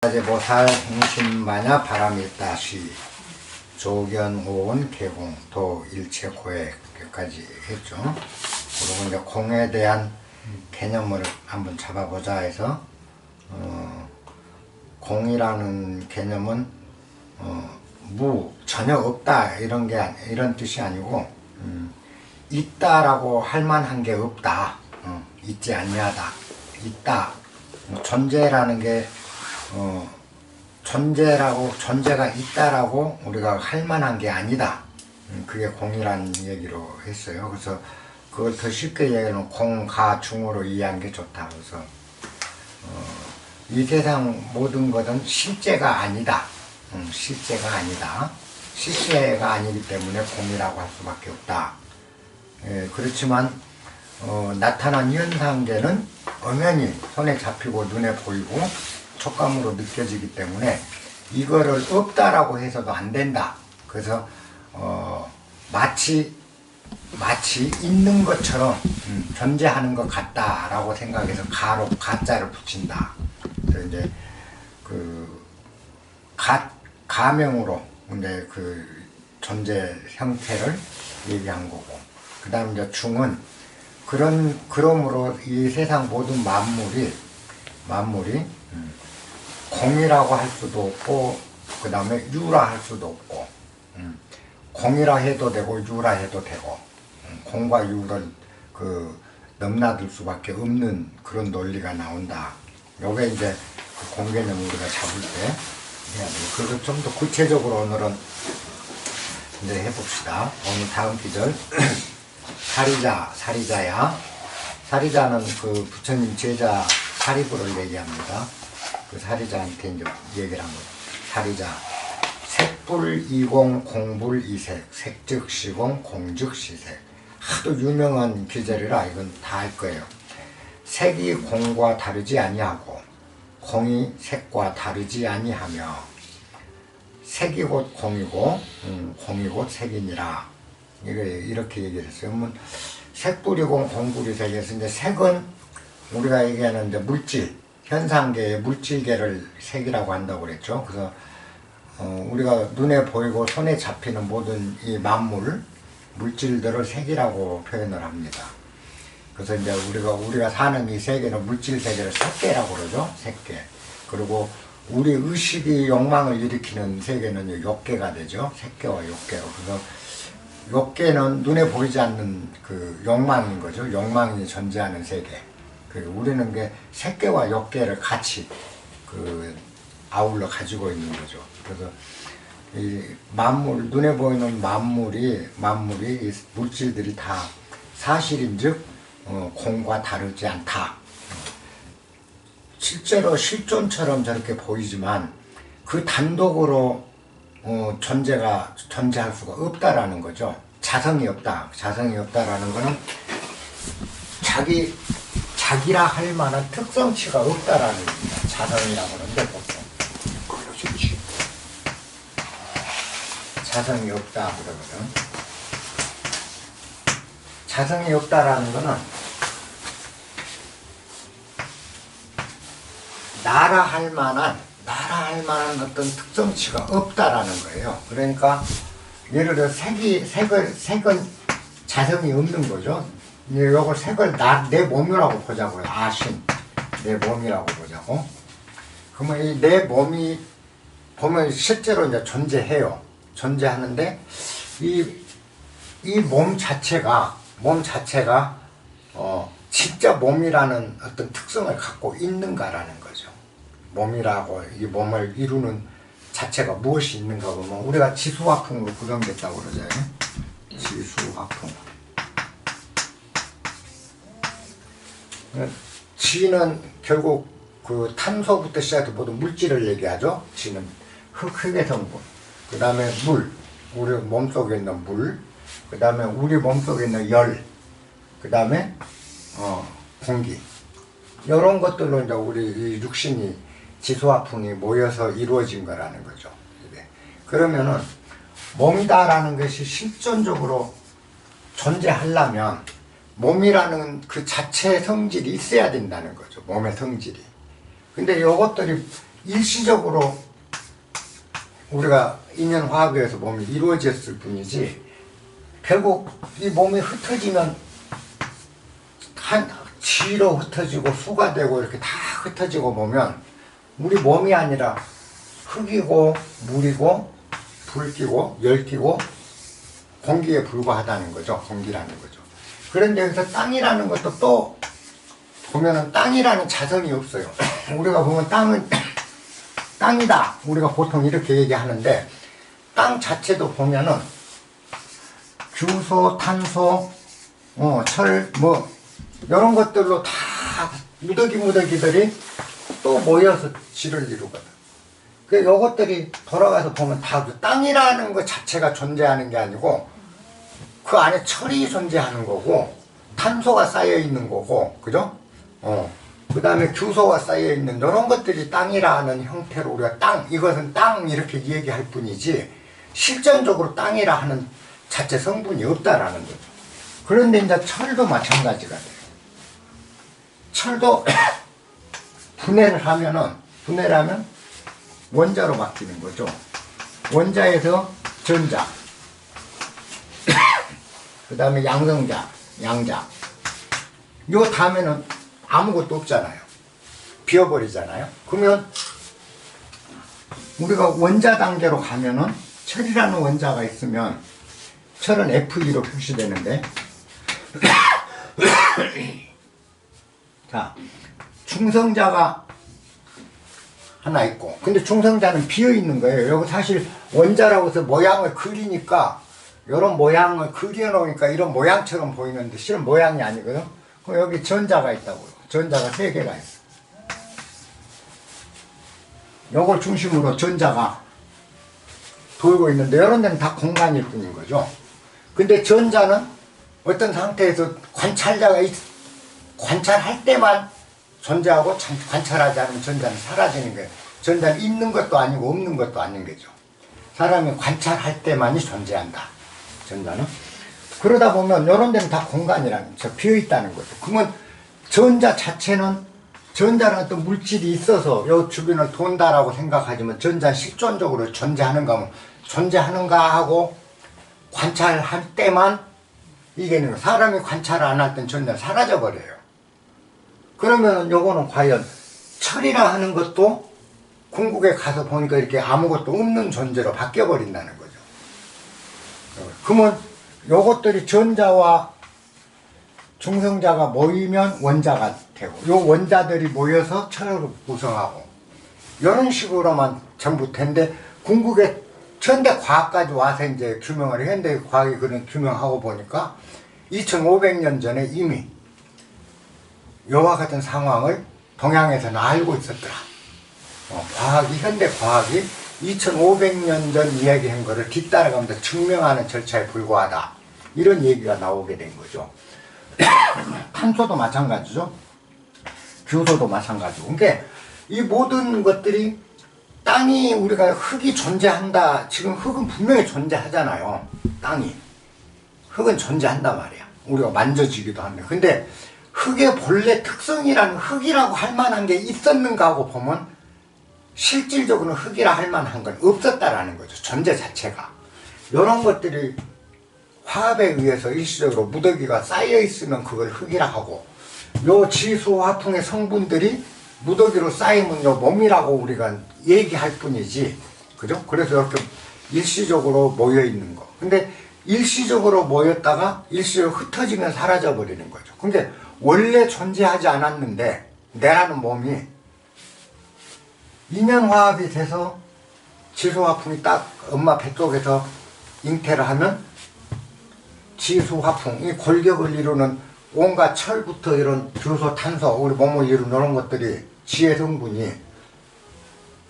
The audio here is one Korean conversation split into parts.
보살 행신마냐 바람일다시 조견오온 개공 도 일체 고액까지 했죠. 그리고 이제 공에 대한 개념을 한번 잡아보자 해서 공이라는 개념은 전혀 없다 이런 뜻이 아니고 있다라고 할 만한 게 없다, 있지 아니하다, 있다. 존재라는 게 존재가 있다라고 우리가 할 만한 게 아니다. 그게 공이라는 얘기로 했어요. 그래서 그걸 더 쉽게 얘기하면 공가중으로 이해한 게 좋다. 그래서 이 세상 모든 것은 실제가 아니다. 실제가 아니다. 실제가 아니기 때문에 공이라고 할 수밖에 없다. 그렇지만 나타난 현상계는 엄연히 손에 잡히고 눈에 보이고 촉감으로 느껴지기 때문에 이거를 없다라고 해서도 안 된다. 그래서 마치 있는 것처럼 존재하는 것 같다라고 생각해서 가자를 붙인다. 그래서 이제 가명으로 이제 그 존재 형태를 얘기한 거고, 그 다음 이제 중은 그러므로 이 세상 모든 만물이 공이라고 할 수도 없고, 그 다음에 유라 할 수도 없고, 공이라 해도 되고 유라 해도 되고, 공과 유를 넘나들 수밖에 없는 그런 논리가 나온다. 요게 이제 그 공개념을 우리가 잡을 때 해야 돼요. 그래서 좀 더 구체적으로 오늘은 이제 해봅시다. 오늘 다음 기절 사리자야. 사리자는 그 부처님 제자 사리부를 얘기합니다. 그 사리자한테 이제 얘기를 한 거예요. 사리자, 색불이공 공불이색, 색즉 시공 공즉 시색. 하도 유명한 기절이라 이건 다 알 거예요. 색이 공과 다르지 아니하고 공이 색과 다르지 아니하며 색이 곧 공이고 공이 곧 색이니라. 이렇게 얘기를 했어요. 색불이공 공불이색에서 이제 색은 우리가 얘기하는 이제 물질, 현상계의 물질계를 색이라고 한다고 그랬죠. 그래서 우리가 눈에 보이고 손에 잡히는 모든 이 물질들을 색이라고 표현을 합니다. 그래서 이제 우리가 사는 이 세계는 물질 세계를 색계라고 그러죠. 색계. 그리고 우리 의식이 욕망을 일으키는 세계는 욕계가 되죠. 색계와 욕계로. 그래서 욕계는 눈에 보이지 않는 그 욕망인 거죠. 욕망이 존재하는 세계. 우리는 게 색계와 욕계를 같이 아울러 가지고 있는 거죠. 그래서 이 눈에 보이는 만물이 이 물질들이 다 사실인즉 공과 다르지 않다. 실제로 실존처럼 저렇게 보이지만 그 단독으로 존재할 수가 없다라는 거죠. 자성이 없다. 자성이 없다라는 거는 자기라 할 만한 특성치가 없다라는 겁니다. 자성이라고 하는데 보통 자성이 없다 그러거든. 자성이 없다라는 거는 나라 할 만한 어떤 특성치가 없다라는 거예요. 그러니까 예를 들어 색은 자성이 없는 거죠. 요걸 색을 내 몸이라고 보자고요. 내 몸이라고 보자고. 그러면 이 내 몸이 보면 실제로 이제 존재하는데 이 몸 자체가 진짜 몸이라는 어떤 특성을 갖고 있는가라는 거죠. 몸이라고 이 몸을 이루는 자체가 무엇이 있는가 보면 우리가 지수화풍으로 구성됐다고 그러잖아요. 지수화풍. 지는 결국 그 탄소부터 시작해서 모든 물질을 얘기하죠. 지는 흙의 성분, 그 다음에 물, 우리 몸속에 있는 물, 그 다음에 우리 몸속에 있는 열, 그 다음에 공기, 이런 것들로 이제 우리 육신이 지수화풍이 모여서 이루어진 거라는 거죠. 그러면은 몸이다라는 것이 실존적으로 존재하려면 몸이라는 그 자체의 성질이 있어야 된다는 거죠. 몸의 성질이. 근데 요것들이 일시적으로 우리가 인연화합에 의해서 몸이 이루어졌을 뿐이지, 결국 이 몸이 흩어지면 한 지로 흩어지고 수가 되고 이렇게 다 흩어지고 보면 우리 몸이 아니라 흙이고 물이고 불기고 열기고 공기에 불과하다는 거죠. 공기라는 거죠. 그런데 여기서 땅이라는 것도 또 보면은 땅이라는 자성이 없어요. 우리가 보면 땅은 땅이다, 우리가 보통 이렇게 얘기하는데, 땅 자체도 보면은 규소, 탄소, 철, 이런 것들로 다 무더기들이 또 모여서 질을 이루거든. 그 요것들이 돌아가서 보면 다 그 땅이라는 것 자체가 존재하는 게 아니고 그 안에 철이 존재하는 거고, 탄소가 쌓여 있는 거고, 그죠? 그 다음에 규소가 쌓여 있는 이런 것들이 땅이라는 형태로 우리가 땅, 이것은 땅 이렇게 얘기할 뿐이지 실전적으로 땅이라 하는 자체 성분이 없다라는 거죠. 그런데 이제 철도 마찬가지가 돼요. 철도 분해를 하면 원자로 바뀌는 거죠. 원자에서 전자, 그 다음에 양성자, 양자, 요 다음에는 아무것도 없잖아요. 비워버리잖아요. 그러면 우리가 원자 단계로 가면은 철이라는 원자가 있으면 철은 Fe2로 표시되는데 자, 중성자가 하나 있고, 근데 중성자는 비어있는 거예요. 여기 사실 원자라고 해서 모양을 그리니까, 이런 모양을 그려놓으니까 이런 모양처럼 보이는데 실은 모양이 아니거든. 그럼 여기 전자가 있다고요. 전자가 3개가 있어. 요걸 중심으로 전자가 돌고 있는데, 이런 데는 다 공간일 뿐인 거죠. 근데 전자는 어떤 상태에서 관찰할 때만 존재하고, 관찰하지 않으면 전자는 사라지는 거예요. 전자는 있는 것도 아니고 없는 것도 아닌 거죠. 사람이 관찰할 때만이 존재한다, 전자는. 그러다 보면 이런 데는 다 공간이라는, 비어있다는 거죠. 그러면 전자 자체는, 전자는 어떤 물질이 있어서 요 주변을 돈다라고 생각하지만, 전자는 실존적으로 존재하는가 하면 존재하는가 하고 관찰할 때만 이게 있는 거예요. 사람이 관찰을 안 할 땐 전자는 사라져버려요. 그러면 요거는 과연 철이라 하는 것도 궁극에 가서 보니까 이렇게 아무것도 없는 존재로 바뀌어버린다는 거죠. 그러면 요것들이 전자와 중성자가 모이면 원자가 되고, 요 원자들이 모여서 철을 구성하고, 이런 식으로만 전부 된데, 궁극에 현대 과학까지 와서 이제 규명을, 현대 과학이 그런 규명하고 보니까 2500년 전에 이미 이와 같은 상황을 동양에서는 알고 있었더라. 현대 과학이 2500년 전 이야기한 거를 뒤따라가면서 증명하는 절차에 불과하다, 이런 얘기가 나오게 된 거죠. 탄소도 마찬가지죠. 규소도 마찬가지고. 그러니까 이 모든 것들이, 땅이, 우리가 흙이 존재한다, 지금 흙은 분명히 존재하잖아요. 땅이, 흙은 존재한단 말이야. 우리가 만져지기도 하는데, 근데 흙의 본래 특성이라는, 흙이라고 할 만한 게 있었는가 하고 보면 실질적으로 흙이라 할 만한 건 없었다라는 거죠. 존재 자체가. 이런 것들이 화합에 의해서 일시적으로 무더기가 쌓여 있으면 그걸 흙이라 하고, 요 지수 화풍의 성분들이 무더기로 쌓이면 요 몸이라고 우리가 얘기할 뿐이지, 그죠? 그래서 이렇게 일시적으로 모여 있는 거. 근데 일시적으로 모였다가 일시적으로 흩어지면 사라져 버리는 거죠. 근데 원래 존재하지 않았는데 내라는 몸이 인연화합이 돼서 지수화풍이 딱 엄마 배 쪽에서 잉태를 하면 지수화풍, 이 골격을 이루는 온갖 철부터 이런 규소, 탄소, 우리 몸을 이루는 이런 것들이, 지혜 성분이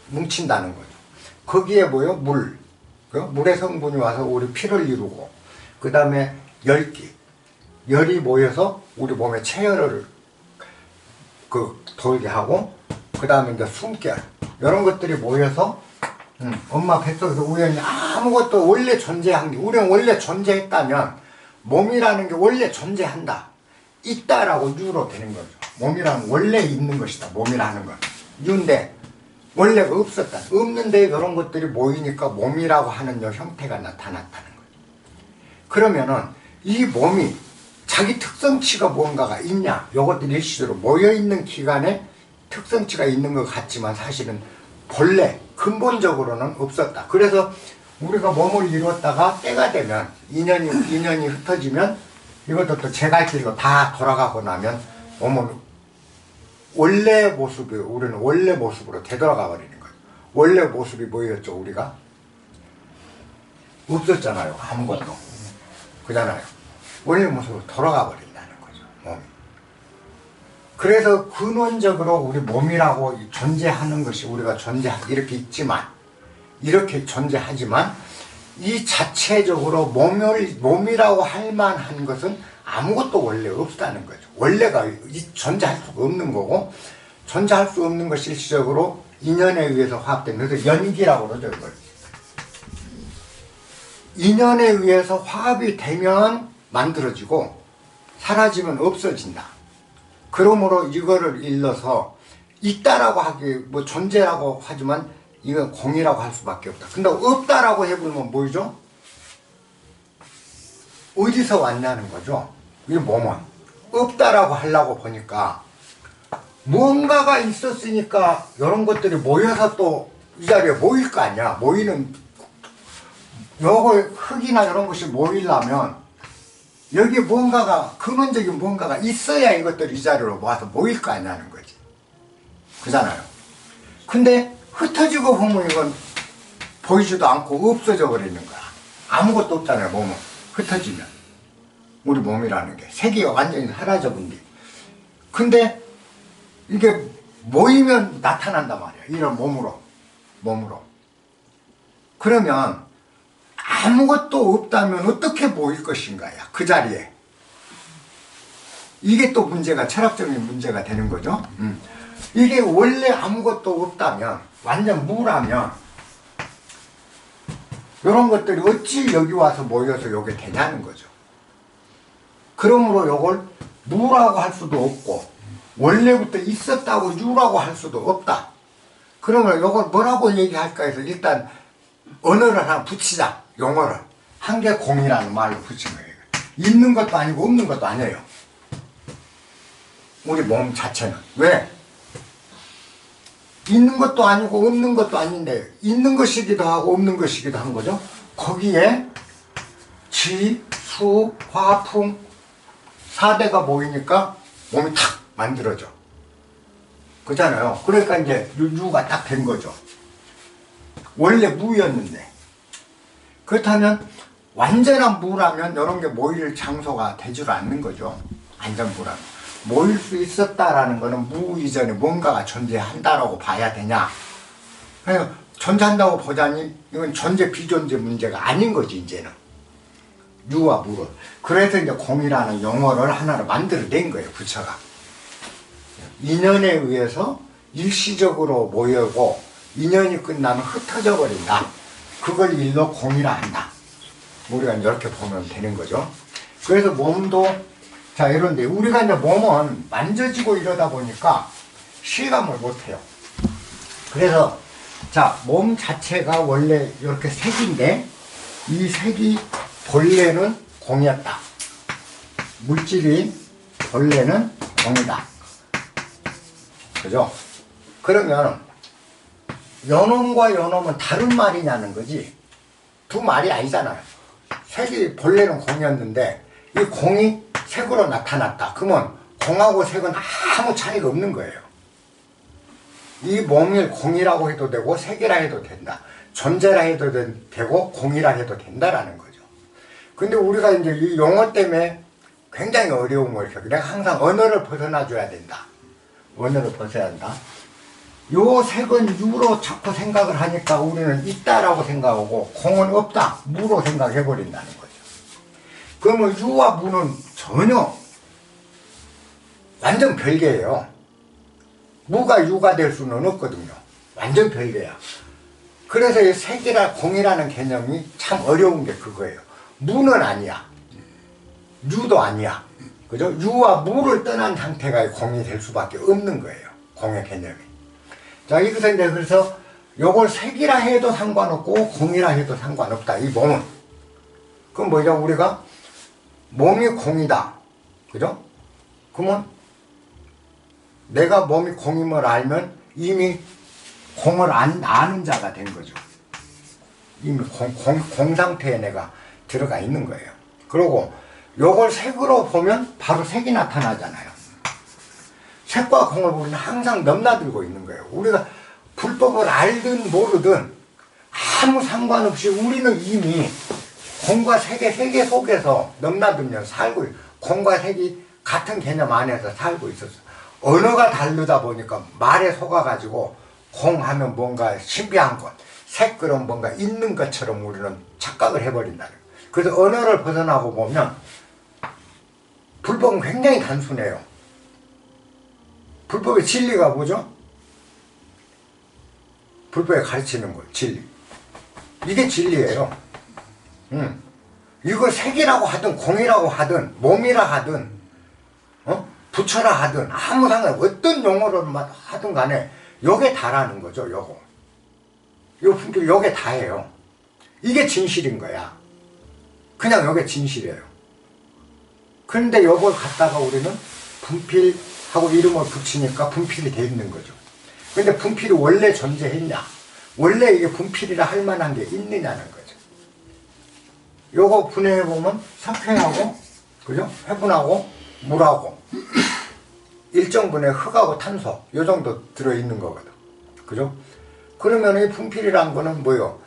뭉친다는 거죠. 거기에 뭐요? 물. 물의 성분이 와서 우리 피를 이루고, 그 다음에 열기. 열이 모여서 우리 몸에 체열을 돌게 하고, 그 다음에 이제 숨결. 이런 것들이 모여서 엄마 뱃속에서 우연히 아무것도 원래 존재한 게, 우리는 원래 존재했다면 몸이라는 게 원래 존재한다, 있다라고 유로 되는 거죠. 몸이라는 원래 있는 것이다, 몸이라는 건. 유인데 원래가 없었다. 없는데 이런 것들이 모이니까 몸이라고 하는 요 형태가 나타났다는 거예요. 그러면은 이 몸이 자기 특성치가 뭔가가 있냐? 요것들이 일시적으로 모여있는 기간에 특성치가 있는 것 같지만 사실은 본래 근본적으로는 없었다. 그래서 우리가 몸을 이루었다가 때가 되면 인연이 흩어지면 이것도 또 제갈 길로 다 돌아가고 나면 몸은 원래 모습이, 우리는 원래 모습으로 되돌아가 버리는 거예요. 원래 모습이 뭐였죠? 우리가 없었잖아요. 아무것도. 그잖아요. 원래 모습으로 돌아가 버린다는 거죠. 몸이. 그래서 근원적으로 우리 몸이라고 존재하는 것이 우리가 이렇게 있지만, 이렇게 존재하지만 이 자체적으로 몸이라고 할 만한 것은 아무것도 원래 없다는 거죠. 원래가 존재할 수가 없는 거고, 존재할 수 없는 것이 일시적으로 인연에 의해서 화합된, 그래서 연기라고 그러죠. 이걸. 인연에 의해서 화합이 되면 만들어지고 사라지면 없어진다. 그러므로 이거를 일러서 있다라고 하기, 뭐 존재라고 하지만 이건 공이라고 할 수밖에 없다. 근데 없다라고 해보면 뭐죠? 어디서 왔냐는 거죠. 이 몸은 없다라고 하려고 보니까 뭔가가 있었으니까 이런 것들이 모여서 또 이 자리에 모일 거 아니야. 모이는 요거 흙이나 이런 것이 모이려면 여기 뭔가가, 근원적인 뭔가가 있어야 이것들이 이 자리로 모아서 모일 거 아니냐는 거지. 그잖아요. 근데 흩어지고 보면 이건 보이지도 않고 없어져 버리는 거야. 아무것도 없잖아요. 몸은 흩어지면. 우리 몸이라는 게 세계가 완전히 사라져 본디. 근데 이게 모이면 나타난단 말이야. 이런 몸으로. 그러면 아무것도 없다면 어떻게 모일 것인가요? 그 자리에. 이게 또 문제가, 철학적인 문제가 되는 거죠. 이게 원래 아무것도 없다면, 완전 무라면 이런 것들이 어찌 여기 와서 모여서 요게 되냐는 거죠. 그러므로 요걸 무라고 할 수도 없고 원래부터 있었다고 유라고 할 수도 없다. 그러면 요걸 뭐라고 얘기할까 해서 일단 언어를 하나 붙이자. 용어를. 한 개 공이라는 말로 붙인 거예요. 있는 것도 아니고 없는 것도 아니에요. 우리 몸 자체는. 왜? 있는 것도 아니고 없는 것도 아닌데 있는 것이기도 하고 없는 것이기도 한 거죠. 거기에 지, 수, 화, 풍 4대가 모이니까 몸이 탁 만들어져. 그잖아요. 그러니까 이제 유가 딱 된 거죠. 원래 무였는데. 그렇다면 완전한 무라면 이런 게 모일 장소가 되질 않는 거죠. 완전 무라면. 모일 수 있었다라는 거는 무 이전에 뭔가가 존재한다라고 봐야 되냐. 그러니까 존재한다고 보자니 이건 존재 비존재 문제가 아닌 거지 이제는. 유와 무를. 그래서 이제 공이라는 용어를 하나를 만들어낸 거예요. 부처가. 인연에 의해서 일시적으로 모여고 인연이 끝나면 흩어져 버린다. 그걸 일러 공이라 한다. 우리가 이렇게 보면 되는 거죠. 그래서 몸도 자 이런데 우리가 이제 몸은 만져지고 이러다 보니까 실감을 못해요. 그래서 자 몸 자체가 원래 이렇게 색인데 이 색이 본래는 공이었다. 물질이 본래는 공이다. 그죠? 그러면 연놈과 연놈은 다른 말이냐는 거지 두 말이 아니잖아요. 색이 본래는 공이었는데 이 공이 색으로 나타났다. 그러면 공하고 색은 아무 차이가 없는 거예요. 이 몸을 공이라고 해도 되고 색이라 해도 된다. 존재라 해도 되고 공이라 해도 된다라는 거죠. 근데 우리가 이제 이 용어 때문에 굉장히 어려움을 겪어요. 내가 항상 언어를 벗어나 줘야 된다. 언어를 벗어야 한다. 요 색은 유로 자꾸 생각을 하니까 우리는 있다라고 생각하고 공은 없다. 무로 생각해버린다는 거죠. 그러면 유와 무는 전혀 완전 별개예요. 무가 유가 될 수는 없거든요. 완전 별개야. 그래서 이 색이라 공이라는 개념이 참 어려운 게 그거예요. 무는 아니야. 유도 아니야. 그죠? 유와 무를 떠난 상태가 공이 될 수밖에 없는 거예요. 공의 개념이. 자, 여기서 이제 그래서 요걸 색이라 해도 상관없고 공이라 해도 상관없다. 이 몸은. 그럼 뭐죠? 우리가 몸이 공이다. 그죠? 그러면 내가 몸이 공임을 알면 이미 공을 아는 자가 된 거죠. 이미 공 상태에 내가 들어가 있는 거예요. 그리고 요걸 색으로 보면 바로 색이 나타나잖아요. 색과 공을 우리는 항상 넘나들고 있는 거예요. 우리가 불법을 알든 모르든 아무 상관없이 우리는 이미 공과 색의 세계 속에서 넘나들며 살고 있어요. 공과 색이 같은 개념 안에서 살고 있었어요. 언어가 다르다 보니까 말에 속아가지고 공 하면 뭔가 신비한 것, 색 그럼 뭔가 있는 것처럼 우리는 착각을 해버린다는 거예요. 그래서 언어를 벗어나고 보면 불법은 굉장히 단순해요. 불법의 진리가 뭐죠? 불법에 가르치는 거, 진리. 이게 진리예요. 이걸 색이라고 하든 공이라고 하든 몸이라 하든 부처라 하든 아무 상관 어떤 용어를 하든 간에 요게 다라는 거죠. 요게 다예요. 이게 진실인 거야. 그냥 요게 진실이에요. 그런데 요걸 갖다가 우리는 분필하고 이름을 붙이니까 분필이 돼 있는 거죠. 근데 분필이 원래 존재했냐? 원래 이게 분필이라 할 만한 게 있느냐는 거죠. 요거 분해해보면 석회하고, 그죠? 회분하고, 물하고, 일정 분의 흙하고 탄소, 요 정도 들어있는 거거든. 그죠? 그러면 이 분필이란 거는 뭐요?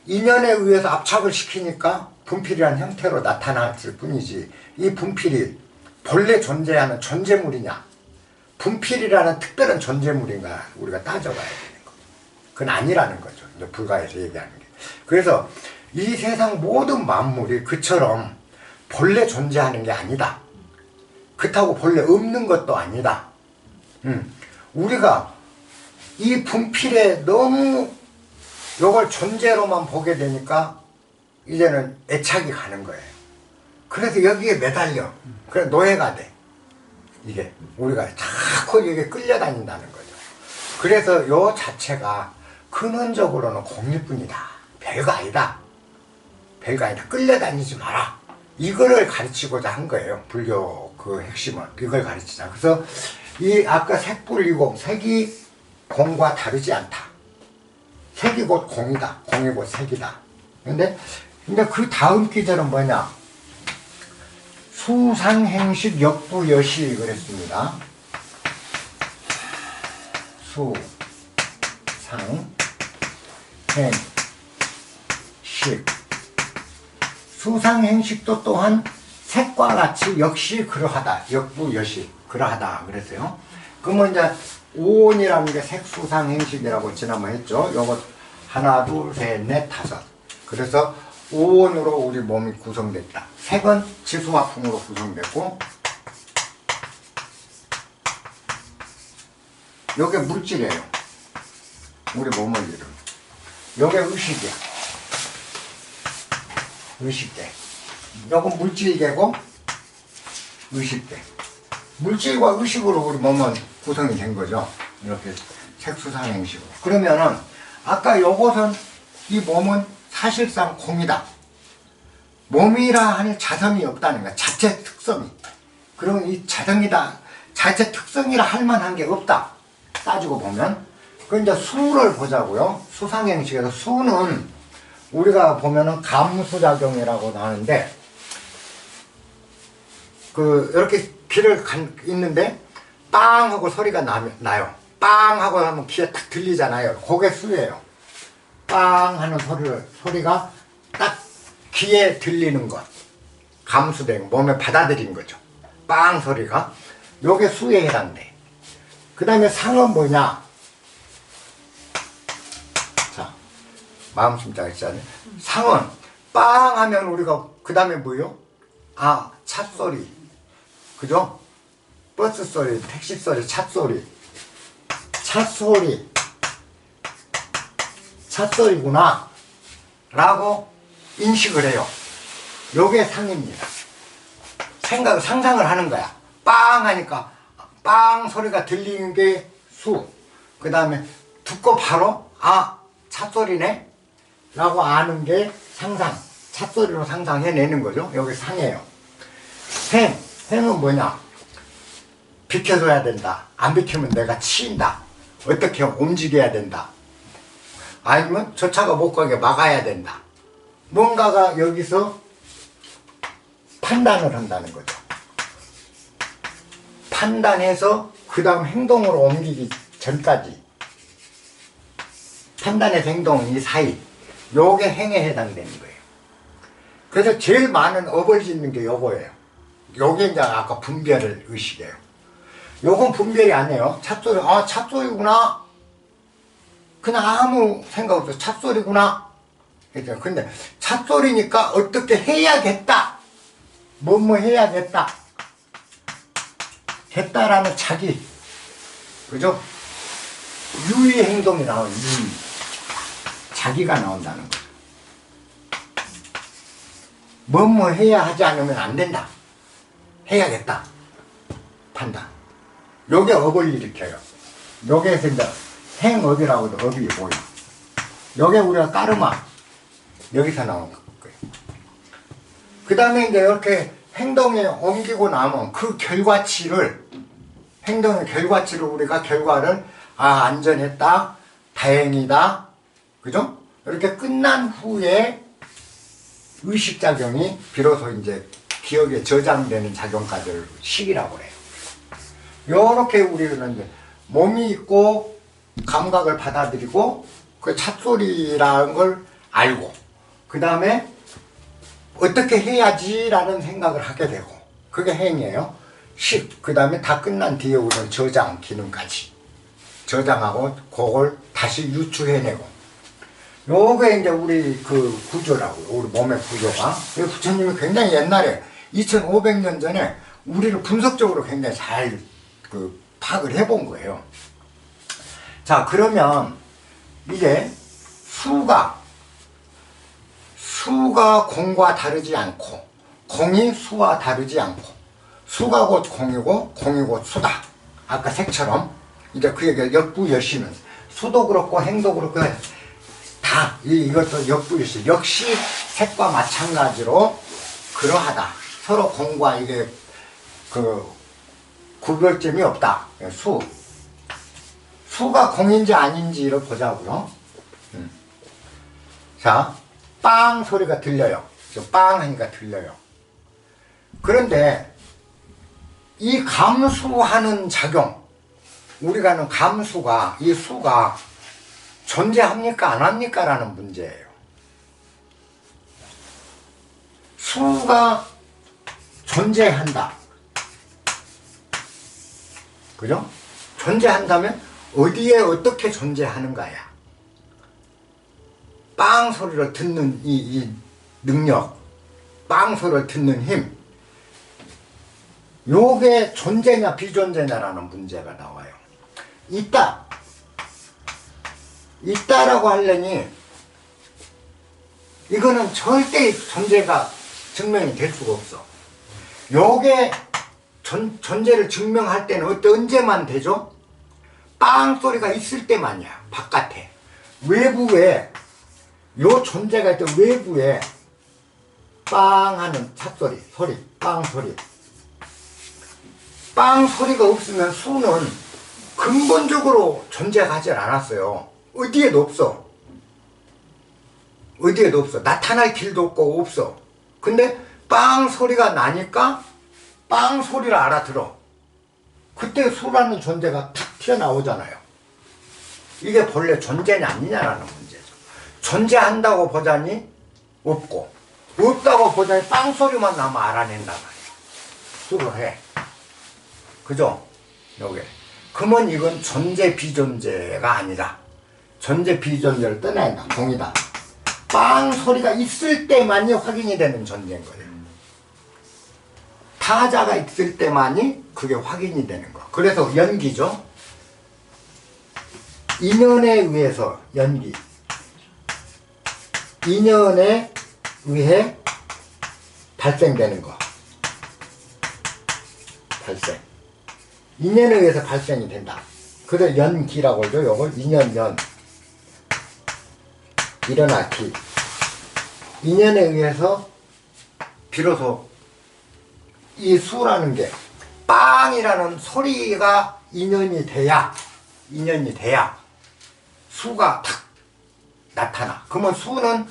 인연에 의해서 압착을 시키니까 분필이라는 형태로 나타났을 뿐이지, 이 분필이 본래 존재하는 존재물이냐? 분필이라는 특별한 존재물인가 우리가 따져봐야 되는 거죠. 그건 아니라는 거죠. 이제 불가에서 얘기하는 게. 그래서 이 세상 모든 만물이 그처럼 본래 존재하는 게 아니다. 그렇다고 본래 없는 것도 아니다. 우리가 이 분필에 너무 이걸 존재로만 보게 되니까 이제는 애착이 가는 거예요. 그래서 여기에 매달려. 그래 노예가 돼. 이게 우리가 자꾸 이게 끌려다닌다는 거죠. 그래서 요 자체가 근원적으로는 공일 뿐이다. 별거 아니다. 별거 아니다. 끌려다니지 마라. 이거를 가르치고자 한 거예요. 불교 그 핵심은 이걸 가르치자. 그래서 이 아까 색불이공, 색이 공과 다르지 않다. 색이 곧 공이다. 공이 곧 색이다. 근데 그 다음 기절은 뭐냐? 수상행식 역부여시 그랬습니다. 수상행식도 또한 색과 같이 역시 그러하다. 역부여시 그러하다 그랬어요. 그러면 이제 오온이라는 게 색수상행식이라고 지난번에 했죠. 요거 하나 둘 셋 넷 다섯. 그래서 오온으로 우리 몸이 구성됐다. 색은 지수화풍으로 구성됐고, 요게 물질이에요. 우리 몸을 이루는. 요게 의식이야. 의식계. 요건 물질계고 의식계. 물질과 의식으로 우리 몸은 구성이 된 거죠. 이렇게 색수상행식으로. 그러면은 아까 요것은 이 몸은 사실상 공이다. 몸이라 하는 자성이 없다는 거야. 자체 특성이. 그럼 이 자성이다. 자체 특성이라 할 만한 게 없다. 따지고 보면. 그 이제 수를 보자고요. 수상행식에서 수는 우리가 보면은 감수작용이라고 하는데, 이렇게 귀를 있는데, 빵! 하고 소리가 나요. 빵! 하고 하면 귀에 딱 들리잖아요. 그게 수예요. 빵! 하는 소리가 딱 귀에 들리는 것. 감수된, 몸에 받아들인 거죠. 빵! 소리가. 요게 수에 해당돼. 그 다음에 상은 뭐냐? 자, 마음 심자가 있잖아요. 상은, 빵! 하면 우리가, 그 다음에 뭐요? 아, 찻소리. 그죠? 버스 소리, 택시 소리, 찻소리. 찻소리구나. 라고 인식을 해요. 요게 상입니다. 상상을 하는 거야. 빵! 하니까, 빵! 소리가 들리는 게 수. 그 다음에 듣고 바로 찻소리네 라고 아는 게 상상, 찻소리로 상상해내는 거죠. 여기 상해요. 행은 뭐냐? 비켜줘야 된다. 안 비키면 내가 치인다. 어떻게 움직여야 된다. 아니면 저 차가 못 가게 막아야 된다. 뭔가가 여기서 판단을 한다는 거죠. 판단해서 그 다음 행동으로 옮기기 전까지 판단에서 행동 이 사이 요게 행에 해당되는 거예요. 그래서 제일 많은 업을 짓는 게 요거예요. 요게 이제 아까 분별 의식이에요. 요건 분별이 아니에요. 찻소리, 찻소리구나. 그냥 아무 생각 없어. 찻소리구나. 근데 찻소리니까 어떻게 해야겠다. 뭐 해야겠다. 겠다라는 자기. 그죠? 유의 행동이 나와요. 유의. 자기가 나온다는 거죠. 뭐 해야 하지 않으면 안 된다. 해야겠다. 판단. 요게 업을 일으켜요. 요게서 이제 행업이라고도 업이 보여. 요게 우리가 까르마. 여기서 나온 거예요. 그 다음에 이제 이렇게 행동에 옮기고 나면 그 결과치를, 행동의 결과치를 우리가 결과를, 안전했다. 다행이다. 그죠? 이렇게 끝난 후에 의식작용이 비로소 이제 기억에 저장되는 작용까지를 식이라고 해요. 요렇게 우리는 이제 몸이 있고 감각을 받아들이고 그 찻소리라는 걸 알고 그 다음에 어떻게 해야지 라는 생각을 하게 되고 그게 행이에요. 식, 그 다음에 다 끝난 뒤에 우리는 저장 기능까지 저장하고 그걸 다시 유추해내고 요게 이제 우리 그 구조라고요. 우리 몸의 구조가. 부처님이 굉장히 옛날에 2500년 전에 우리를 분석적으로 굉장히 잘 파악을 해본 거예요. 자, 그러면 이제 수가 공과 다르지 않고 공이 수와 다르지 않고 수가 곧 공이고 공이 곧 수다. 아까 색처럼 이제 그 얘기가 역부여시는 수도 그렇고 행도 그렇고 다 이것도 역부여시 역시 색과 마찬가지로 그러하다. 서로 공과 이게 구별점이 없다. 수가 공인지 아닌지를 보자고요. 자, 빵 소리가 들려요. 빵 하니까 들려요. 그런데 이 감수하는 작용, 우리가 하는 감수가, 이 수가 존재합니까 안 합니까 라는 문제예요. 수가 존재한다. 그죠? 존재한다면 어디에 어떻게 존재하는가야. 빵 소리를 듣는 이 능력, 빵 소리를 듣는 힘, 요게 존재냐 비존재냐라는 문제가 나와요. 있다라고 하려니 이거는 절대 존재가 증명이 될 수가 없어. 요게 존재를 증명할 때는 언제만 되죠? 빵 소리가 있을 때만이야. 바깥에 외부에 요 존재가 있던 외부에 빵 하는 찻소리, 소리, 빵 소리. 빵 소리가 없으면 수는 근본적으로 존재하지 않았어요. 어디에도 없어. 어디에도 없어. 나타날 길도 없고 없어. 근데 빵 소리가 나니까 빵 소리를 알아들어. 그때 수라는 존재가 탁 튀어나오잖아요. 이게 본래 존재냐 아니냐라는 문제죠. 존재한다고 보자니 없고 없다고 보자니 빵 소리만 나면 알아낸단 말이야. 수를 해. 그죠? 요게. 그러면 이건 존재 비존재가 아니라 존재 비존재를 떠나야 한다. 공이다. 빵 소리가 있을 때만이 확인이 되는 존재인 거예요. 타자가 있을 때만이 그게 확인이 되는 거. 그래서 연기죠. 인연에 의해서 연기. 인연에 의해 발생되는 거. 발생. 인연에 의해서 발생이 된다. 그래 연기라고 하죠. 요걸 인연연. 일어나기. 인연에 의해서 비로소 이 수라는 게 빵이라는 소리가 인연이 돼야 수가 탁 나타나. 그러면 수는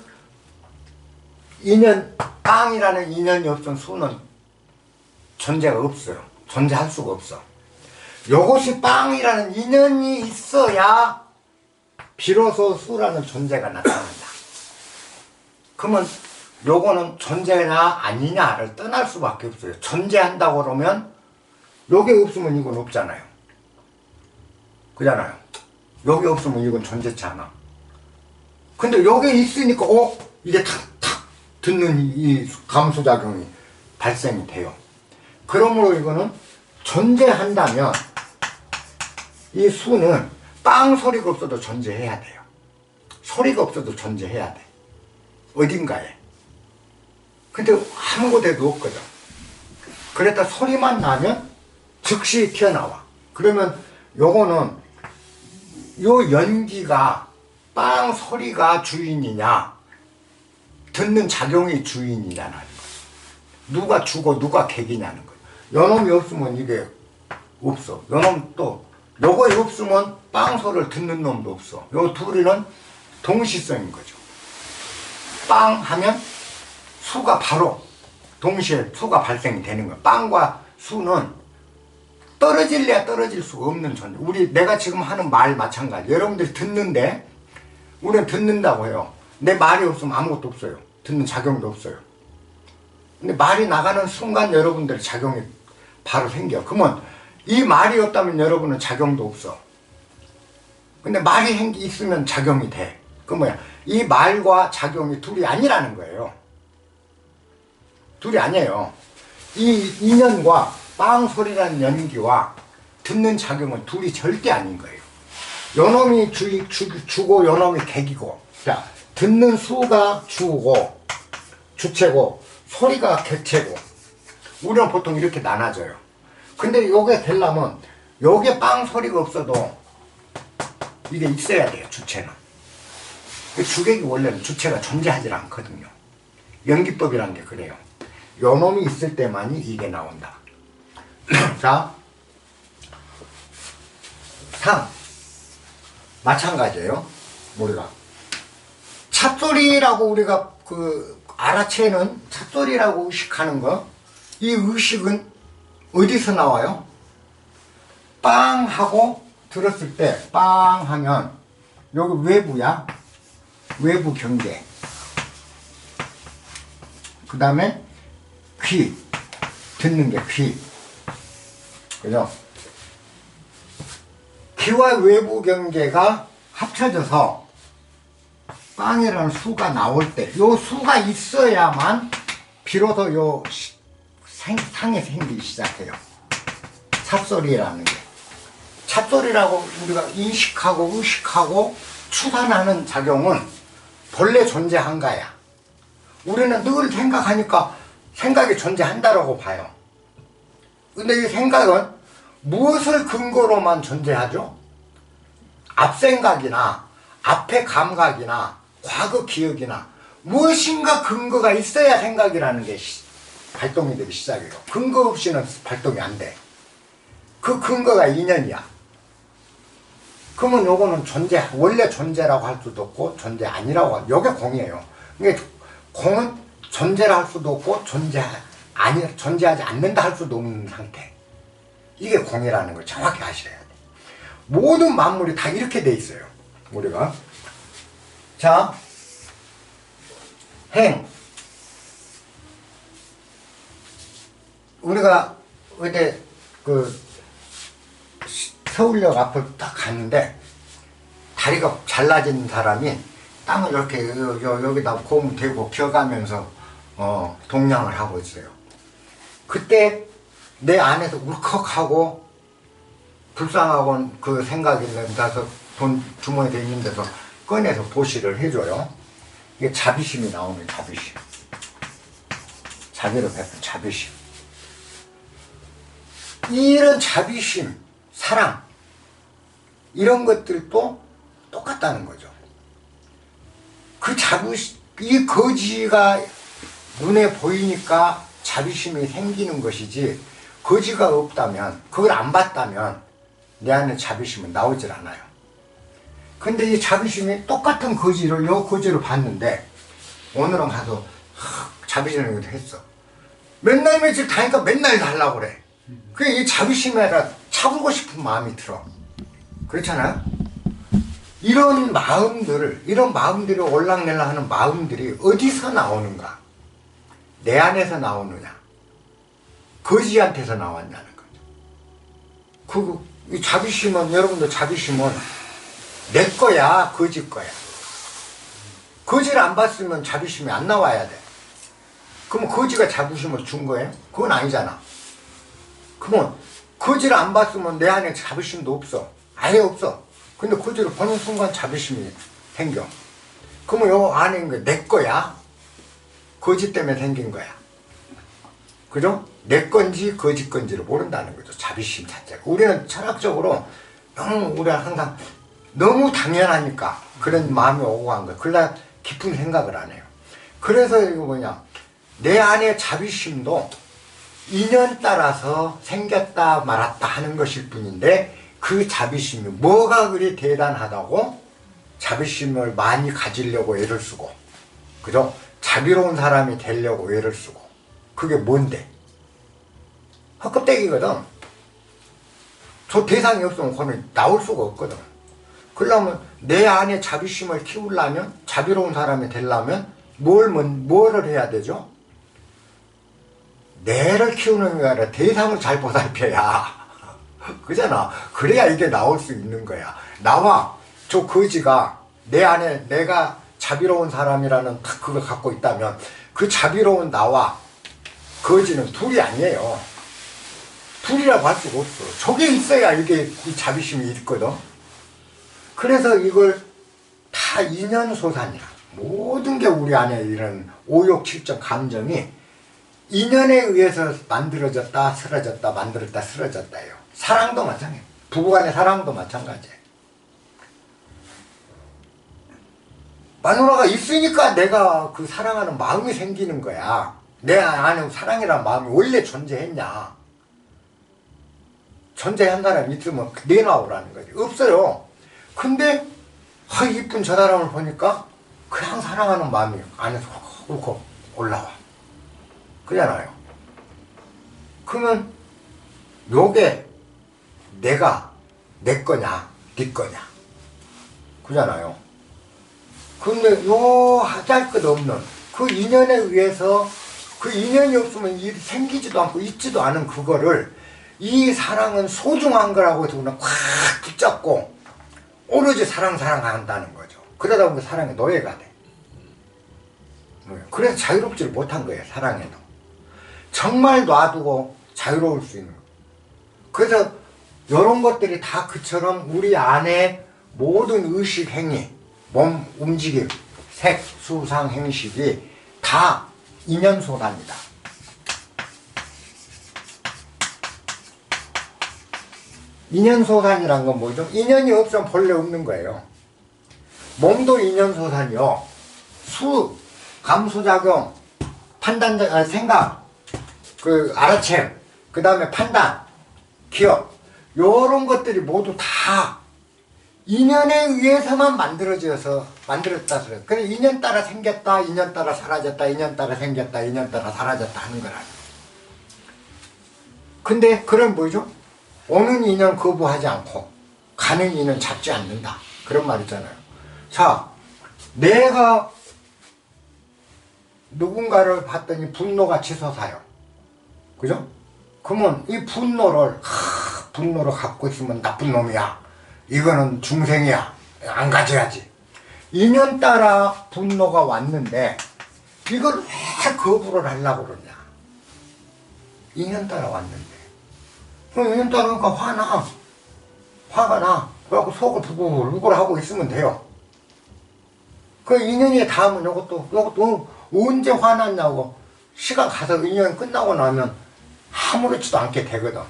빵이라는 인연이 없으면 수는 존재가 없어요. 존재할 수가 없어. 요것이 빵이라는 인연이 있어야 비로소 수라는 존재가 나타난다. 그러면 요거는 존재냐 아니냐를 떠날 수밖에 없어요. 존재한다고 그러면 요게 없으면 이건 없잖아요. 그잖아요. 요게 없으면 이건 존재치 않아. 근데 요게 있으니까 이게 탁탁 듣는 이 감수작용이 발생이 돼요. 그러므로 이거는 존재한다면 이 수는 빵 소리가 없어도 존재해야 돼요. 소리가 없어도 존재해야 돼. 어딘가에. 근데 아무 곳에도 없거든. 그랬다 소리만 나면 즉시 튀어나와. 그러면 요거는 요 연기가 빵 소리가 주인이냐 듣는 작용이 주인이냐는 거예요. 누가 주고 누가 객이냐는 거예요. 요놈이 없으면 이게 없어. 요놈 또 요거 없으면 빵 소리를 듣는 놈도 없어. 요 둘이는 동시성인 거죠. 빵 하면 수가 바로 동시에 수가 발생이 되는 거예요. 빵과 수는 떨어질래야 떨어질 수가 없는 존재. 내가 지금 하는 말 마찬가지. 여러분들이 듣는데 우리는 듣는다고 해요. 내 말이 없으면 아무것도 없어요. 듣는 작용도 없어요. 근데 말이 나가는 순간 여러분들의 작용이 바로 생겨. 그러면 이 말이 없다면 여러분은 작용도 없어. 근데 말이 있으면 작용이 돼. 그 뭐야? 이 말과 작용이 둘이 아니라는 거예요. 둘이 아니에요. 이 인연과 빵 소리라는 연기와 듣는 작용은 둘이 절대 아닌 거예요. 요놈이 주고 요놈이 객이고. 자, 듣는 수가 주고 주체고 소리가 객체고. 우리는 보통 이렇게 나눠져요. 근데 요게 되려면 요게 빵 소리가 없어도 이게 있어야 돼요. 주체는. 주객이 원래는 주체가 존재하지 않거든요. 연기법이라는 게 그래요. 요놈이 있을 때만이 이게 나온다. 자, 상 마찬가지예요. 우리가 찻소리라고 우리가 알아채는 찻소리라고 의식하는 거, 이 의식은 어디서 나와요? 빵 하고 들었을 때 빵 하면 여기 외부야. 외부 경계. 그 다음에 귀. 듣는 게 귀. 그죠? 귀와 외부 경계가 합쳐져서 빵이라는 수가 나올 때, 요 수가 있어야만 비로소 요 상이 생기기 시작해요. 찻소리라는 게. 찻소리라고 우리가 인식하고 의식하고 추산하는 작용은 본래 존재한가야. 우리는 늘 생각하니까 생각이 존재한다라고 봐요. 근데 이 생각은 무엇을 근거로만 존재하죠? 앞생각이나 앞의 감각이나 과거 기억이나 무엇인가 근거가 있어야 생각이라는 게 발동이 되기 시작해요. 근거 없이는 발동이 안 돼. 그 근거가 인연이야. 그러면 요거는 원래 존재라고 할 수도 없고 존재 아니라고 요게 공이에요. 그러니까 공은 존재라 할 수도 없고 존재하지 않는다 할 수도 없는 상태. 이게 공이라는 걸 정확히 아셔야 돼. 모든 만물이 다 이렇게 돼 있어요. 우리가. 자, 행. 우리가 그때 서울역 앞을 딱 갔는데 다리가 잘라진 사람이 땅을 이렇게 여기다 곰 대고 기어가면서 동냥을 하고 있어요. 그때 내 안에서 울컥하고 불쌍하고 그 생각이 나서 돈 주머니에 있는 데서 꺼내서 보시를 해줘요. 이게 자비심이 나오는 자비심. 자비로 베푼 자비심. 이런 자비심, 사랑, 이런 것들도 똑같다는 거죠. 이 거지가 눈에 보이니까 자비심이 생기는 것이지, 거지가 없다면, 그걸 안 봤다면 내 안에 자비심은 나오질 않아요. 근데 이 자비심이 똑같은 거지를, 요 거지를 봤는데 오늘은 가서 자비심을 했어. 맨날 며칠 다니까 맨날 달라고 그래. 그게 이 자비심에다 차보고 싶은 마음이 들어. 그렇잖아요? 이런 마음들이 올랑내랑 하는 마음들이 어디서 나오는가? 내 안에서 나오느냐? 거지한테서 나왔냐는 거죠. 이 자비심은, 여러분들 자비심은 내 거야, 거지 거야. 거지를 안 봤으면 자비심이 안 나와야 돼. 그럼 거지가 자비심을 준 거예요? 그건 아니잖아. 그러면 거지를 안 봤으면 내 안에 자비심도 없어. 아예 없어. 근데 거지를 보는 순간 자비심이 생겨. 그러면 요 안에 있는 게 내 거야? 거지 때문에 생긴 거야. 그죠? 내 건지 거지 건지를 모른다는 거죠. 자비심 자체가. 우리는 철학적으로 우리가 항상 너무 당연하니까 그런 마음이 오고 간 거예요. 그러나 깊은 생각을 안 해요. 그래서 이거 뭐냐, 내 안에 자비심도 인연 따라서 생겼다 말았다 하는 것일 뿐인데, 그 자비심이 뭐가 그리 대단하다고 자비심을 많이 가지려고 애를 쓰고, 그죠? 자비로운 사람이 되려고 애를 쓰고, 그게 뭔데? 헛껍데기거든. 저 대상이 없으면 그거는 나올 수가 없거든. 그러려면 내 안에 자비심을 키우려면, 자비로운 사람이 되려면 뭐를 해야 되죠? 내를 키우는 게 아니라 대상을 잘 보살펴야. 그잖아. 그래야 이게 나올 수 있는 거야. 나와 저 거지가 내 안에 내가 자비로운 사람이라는 그걸 갖고 있다면, 그 자비로운 나와 거지는 둘이 아니에요. 둘이라고 할 수가 없어. 저게 있어야 이게 이 자비심이 있거든. 그래서 이걸 다 인연소산이야. 모든 게 우리 안에 이런 오욕칠정 감정이 인연에 의해서 만들어졌다 쓰러졌다 만들었다 쓰러졌다예요. 사랑도 마찬가지예요. 부부간의 사랑도 마찬가지예요. 마누라가 있으니까 내가 그 사랑하는 마음이 생기는 거야. 내 안에 사랑이라는 마음이 원래 존재했냐? 존재한 사람이 있으면 내놔오라는 거지. 없어요. 근데 이쁜 저 사람을 보니까 그냥 사랑하는 마음이 안에서 훅 올라와. 그잖아요. 그러면 요게 내가 내 거냐 네 거냐 그잖아요. 근데 요 하잘 것 없는 그 인연에 의해서, 그 인연이 없으면 일이 생기지도 않고 있지도 않은 그거를, 이 사랑은 소중한 거라고 해서 그냥 꽉 붙잡고 오로지 사랑한다는 거죠. 그러다 보면 사랑의 노예가 돼. 그래서 자유롭지를 못한 거예요. 사랑에도 정말 놔두고 자유로울 수 있는 거예요. 그래서 이런 것들이 다 그처럼 우리 안에 모든 의식 행위, 몸 움직임, 색, 수, 상, 행식이 다 인연소단이다. 인연소산이란 건 뭐죠? 인연이 없으면 본래 없는 거예요. 몸도 인연소산이요. 수, 감수작용, 판단, 생각, 알아챔, 그 다음에 판단, 기억, 요런 것들이 모두 다 인연에 의해서만 만들었다. 그래, 인연 따라 생겼다, 인연 따라 사라졌다, 인연 따라 생겼다, 인연 따라 사라졌다 하는 거라. 근데 그럼 뭐죠? 오는 인연 거부하지 않고 가는 인연 잡지 않는다. 그런 말 있잖아요. 자, 내가 누군가를 봤더니 분노가 치솟아요. 그죠? 그러면 이 분노를 갖고 있으면 나쁜 놈이야. 이거는 중생이야. 안 가져야지. 인연 따라 분노가 왔는데 이걸 왜 거부를 하려고 그러냐. 인연 따라 왔는데. 그럼 인연 따르니까 화가 나. 그래갖고 속을 부글부글 하고 있으면 돼요. 그 인연이 닿으면 요것도 언제 화났냐고 시간 가서 인연 끝나고 나면 아무렇지도 않게 되거든.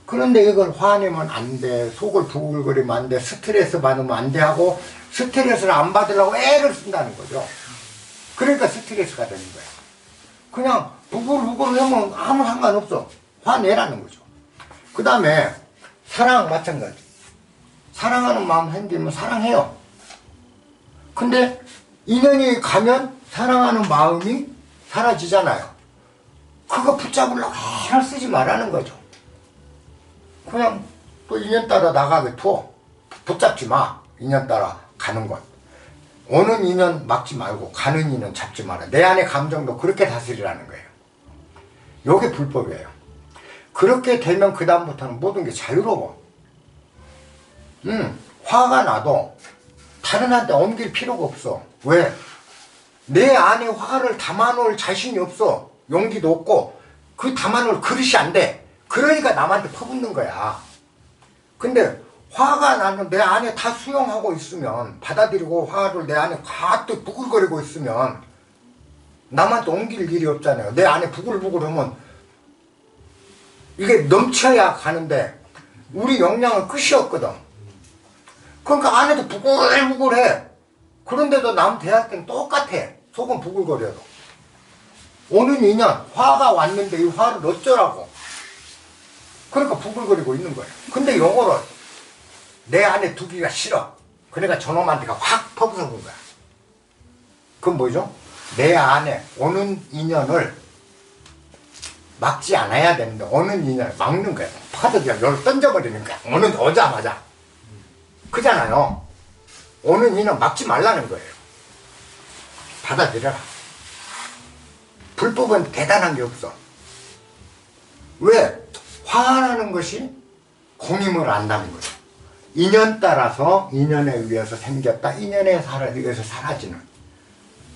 그런데 이걸 화내면 안 돼. 속을 부글거리면 안 돼. 스트레스 받으면 안 돼 하고 스트레스를 안 받으려고 애를 쓴다는 거죠. 그러니까 스트레스가 되는 거야. 그냥 부글부글 하면 아무 상관없어. 화내라는 거죠. 그 다음에 사랑 마찬가지. 사랑하는 마음 생기면 사랑해요. 근데 인연이 가면 사랑하는 마음이 사라지잖아요. 그거 붙잡으려고 애를 쓰지 말라는 거죠. 그냥 또 인연 따라 나가게 둬. 붙잡지 마. 인연 따라 가는 것. 오는 인연 막지 말고 가는 인연 잡지 마라. 내 안의 감정도 그렇게 다스리라는 거예요. 요게 불법이에요. 그렇게 되면 그 다음부터는 모든 게 자유로워. 화가 나도 다른 한테 옮길 필요가 없어. 왜? 내 안에 화를 담아놓을 자신이 없어. 용기도 없고 그 담아놓을 그릇이 안 돼. 그러니까 남한테 퍼붓는 거야. 근데 화가 나는 내 안에 다 수용하고 있으면, 받아들이고 화를 내 안에 가득 부글거리고 있으면 남한테 옮길 일이 없잖아요. 내 안에 부글부글하면 이게 넘쳐야 가는데 우리 역량은 끝이 없거든. 그러니까 안에도 부글부글해. 그런데도 남 대할 때는 똑같아. 속은 부글거려도. 오는 인연, 화가 왔는데 이 화를 어쩌라고. 그러니까 부글거리고 있는 거예요. 근데 요거를 내 안에 두기가 싫어. 그러니까 저놈한테가 확 퍼부어본 거야. 그건 뭐죠? 내 안에 오는 인연을 막지 않아야 되는데 오는 인연을 막는 거야. 파도기가 요를 던져버리는 거야. 오자마자. 그잖아요. 오는 인연 막지 말라는 거예요. 받아들여라. 불법은 대단한 게 없어. 왜? 화라는 것이 공임을 안다는 거죠. 인연 따라서 인연에 의해서 생겼다. 인연에 의해서 사라지는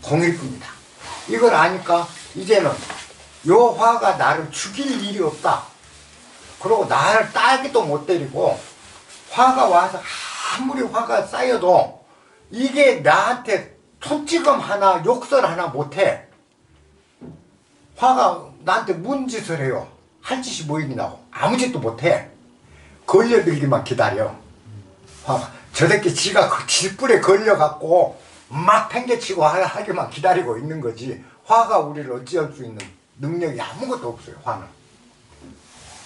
공일 뿐이다. 이걸 아니까 이제는 요 화가 나를 죽일 일이 없다. 그리고 나를 따기도 못 때리고 화가 와서 아무리 화가 쌓여도 이게 나한테 손찌검 하나 욕설 하나 못해. 화가 나한테 뭔 짓을 해요. 할 짓이 뭐 있냐고. 아무 짓도 못해. 걸려들기만 기다려. 화가. 저 새끼 지가 그 질불에 걸려갖고 막 팽개치고 하기만 기다리고 있는 거지. 화가 우리를 어찌할 수 있는 능력이 아무것도 없어요. 화는.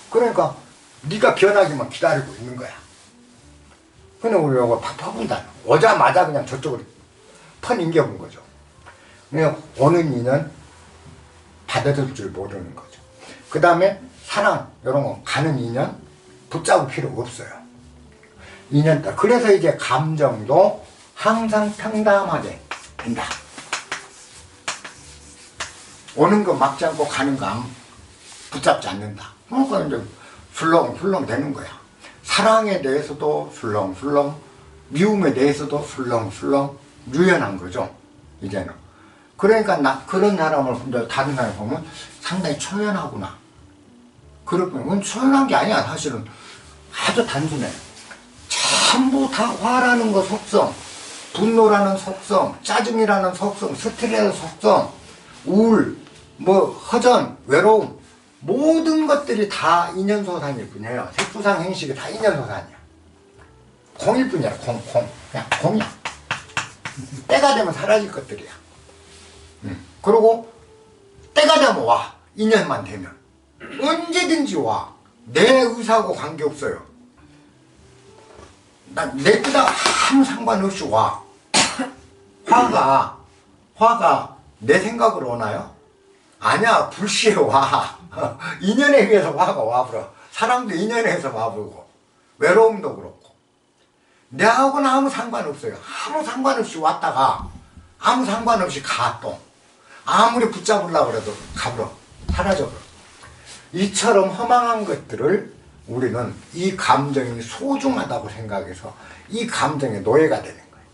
그러니까 네가 변하기만 기다리고 있는 거야. 그냥 우리 요거 팍 퍼분다. 오자마자 그냥 저쪽으로 퍼넘겨본 거죠. 그냥 오는 인연 받아들 줄 모르는 거죠. 그 다음에 사랑 이런 거 가는 인연 붙잡을 필요가 없어요. 인연 따라. 그래서 이제 감정도 항상 평담하게 된다. 오는 거 막지 않고 가는 거 붙잡지 않는다. 그러니까 이제 술렁술렁 되는 거야. 사랑에 대해서도 술렁술렁, 미움에 대해서도 술렁술렁 유연한 거죠. 이제는. 그러니까 그런 사람을 다른 사람을 보면 상당히 초연하구나. 그건 초연한 게 아니야. 사실은 아주 단순해. 전부 다 화라는 거 속성, 분노라는 속성, 짜증이라는 속성, 스트레스라는 속성, 우울, 허전, 외로움, 모든 것들이 다 인연소산일 뿐이에요. 색수상 행식이 다 인연소산이야. 공일 뿐이야. 공. 그냥 공이야. 때가 되면 사라질 것들이야. 그리고 때가 되면 와. 인연만 되면. 언제든지 와. 내 의사하고 관계없어요. 내 뜻하고 아무 상관없이 와. 화가 내 생각으로 오나요? 아니야. 불시에 와. 인연에 의해서 화가 와버려. 사랑도 인연에 의해서 와버리고 외로움도 그렇고 내하고는 아무 상관없어요. 아무 상관없이 왔다가 아무 상관없이 가 또. 아무리 붙잡으려고 해도 가버려. 사라져버려. 이처럼 허망한 것들을 우리는 이 감정이 소중하다고 생각해서 이 감정의 노예가 되는 거예요.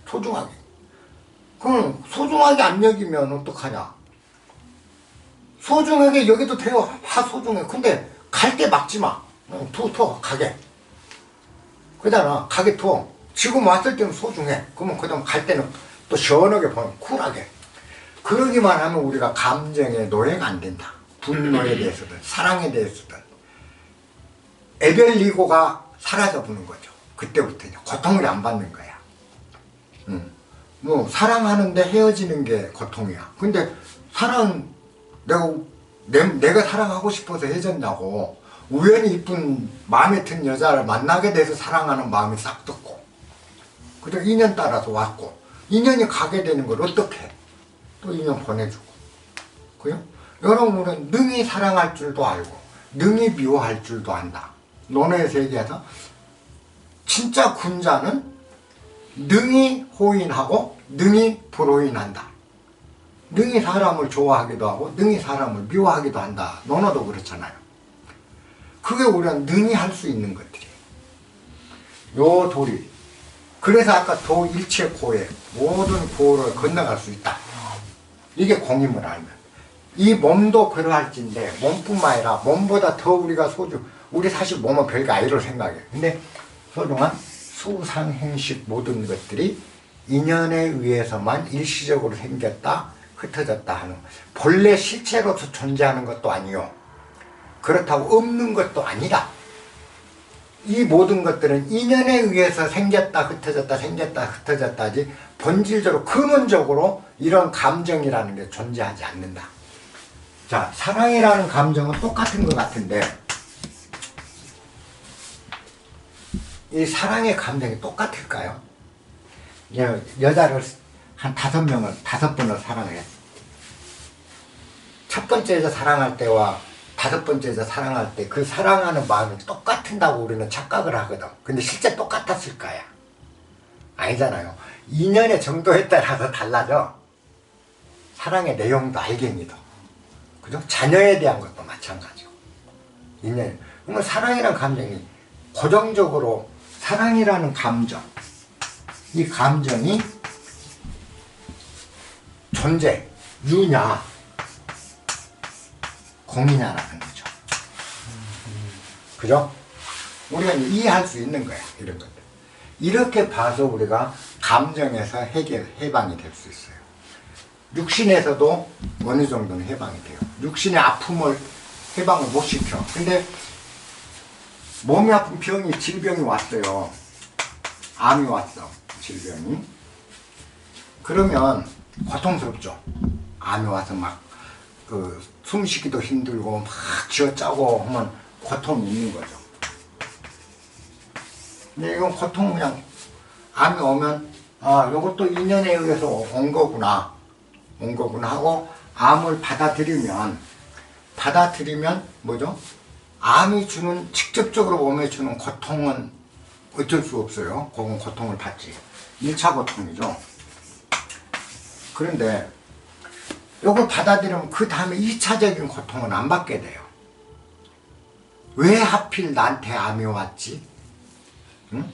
소중하게. 그럼 소중하게 안 여기면 어떡하냐. 소중하게 여기도 돼요. 화 소중해. 근데 갈 때 막지 마. 둬 가게. 그러잖아. 가게 둬. 지금 왔을 때는 소중해. 그러면 그 다음 갈 때는 또 시원하게 보면 쿨하게. 그러기만 하면 우리가 감정의 노예가 안 된다. 분노에 대해서든 사랑에 대해서든 에벨리고가 사라져 버는 거죠. 그때부터 이제 고통을 안 받는 거야. 뭐 사랑하는데 헤어지는 게 고통이야. 근데 사랑 내가 사랑하고 싶어서 헤어졌냐고. 우연히 이쁜 마음에 든 여자를 만나게 돼서 사랑하는 마음이 싹 떴고, 그리고 인연 따라서 왔고, 인연이 가게 되는 걸 어떻게 또 인연 보내주고, 그요? 여러분은 능히 사랑할 줄도 알고 능히 미워할 줄도 안다. 논어의 세계에서 진짜 군자는 능히 호인하고 능히 불호인한다. 능히 사람을 좋아하기도 하고 능히 사람을 미워하기도 한다. 논어도 그렇잖아요. 그게 우리가 능히 할 수 있는 것들이에요. 요 도리. 그래서 아까 도일체 고해, 모든 고를 건너갈 수 있다. 이게 공임을 알면. 이 몸도 그러할진데 몸뿐만 아니라 몸보다 더 우리가 우리 사실 몸은 별거 아니라고 생각해요. 근데 소중한 수상행식 모든 것들이 인연에 의해서만 일시적으로 생겼다, 흩어졌다 하는, 본래 실체로서 존재하는 것도 아니요, 그렇다고 없는 것도 아니다. 이 모든 것들은 인연에 의해서 생겼다 흩어졌다 생겼다 흩어졌다지 본질적으로 근원적으로 이런 감정이라는 게 존재하지 않는다. 자, 사랑이라는 감정은 똑같은 것 같은데 이 사랑의 감정이 똑같을까요? 여자를 한 5번을 사랑을 했어. 첫 번째 여자 사랑할 때와 5번째 여자 사랑할 때 그 사랑하는 마음이 똑같은다고 우리는 착각을 하거든. 근데 실제 똑같았을 거야. 아니잖아요. 인연의 정도에 따라서 달라져. 사랑의 내용도 알갱이도. 그죠? 자녀에 대한 것도 마찬가지고. 인연. 그러면 사랑이라는 감정이 고정적으로, 사랑이라는 감정, 이 감정이 존재, 유냐, 공이냐라는 거죠. 그죠? 우리가 이해할 수 있는 거야, 이런 것들. 이렇게 봐서 우리가 감정에서 해방이 될 수 있어요. 육신에서도 어느 정도는 해방이 돼요. 육신의 아픔을 해방을 못 시켜. 근데 몸이 아픈 질병이 왔어요. 암이 왔어, 질병이. 그러면 고통스럽죠. 암이 와서 막 숨쉬기도 힘들고 막 쥐어짜고 하면 고통이 있는 거죠. 근데 이건 고통, 그냥 암이 오면 요것도 인연에 의해서 온 거구나 하고 암을 받아들이면 뭐죠? 암이 주는, 직접적으로 몸에 주는 고통은 어쩔 수 없어요. 그건 고통을 받지. 1차 고통이죠. 그런데 요걸 받아들이면 그 다음에 2차적인 고통은 안 받게 돼요. 왜 하필 나한테 암이 왔지? 응?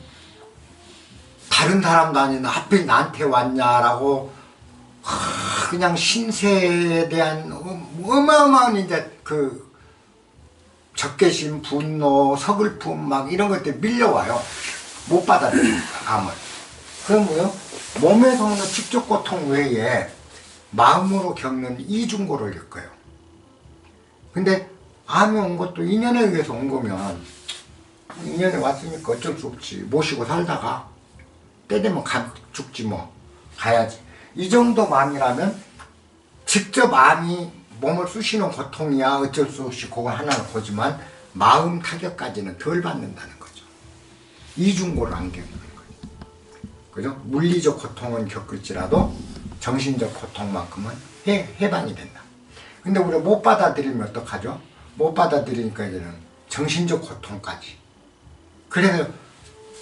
다른 사람도 아닌데 하필 나한테 왔냐라고 그냥 신세에 대한 어마어마한 이제 적개심, 분노, 서글픔 막 이런 것들이 밀려와요. 못 받아들이니까 암을. 그럼 뭐요? 몸에서 오는 직접 고통 외에 마음으로 겪는 이중고를 겪어요. 근데 암이 온 것도 인연에 의해서 온 거면 인연에 왔으니까 어쩔 수 없지. 모시고 살다가 때 되면 죽지 뭐. 가야지. 이 정도 마음이라면 직접 암이 몸을 쑤시는 고통이야 어쩔 수 없이 그걸 하나는 보지만 마음 타격까지는 덜 받는다는 거죠. 이중고를 안 겪는 거죠. 그죠? 물리적 고통은 겪을지라도 정신적 고통만큼은 해방이 된다. 근데 우리가 못 받아들이면 어떡하죠? 못 받아들이니까 이제는 정신적 고통까지. 그래서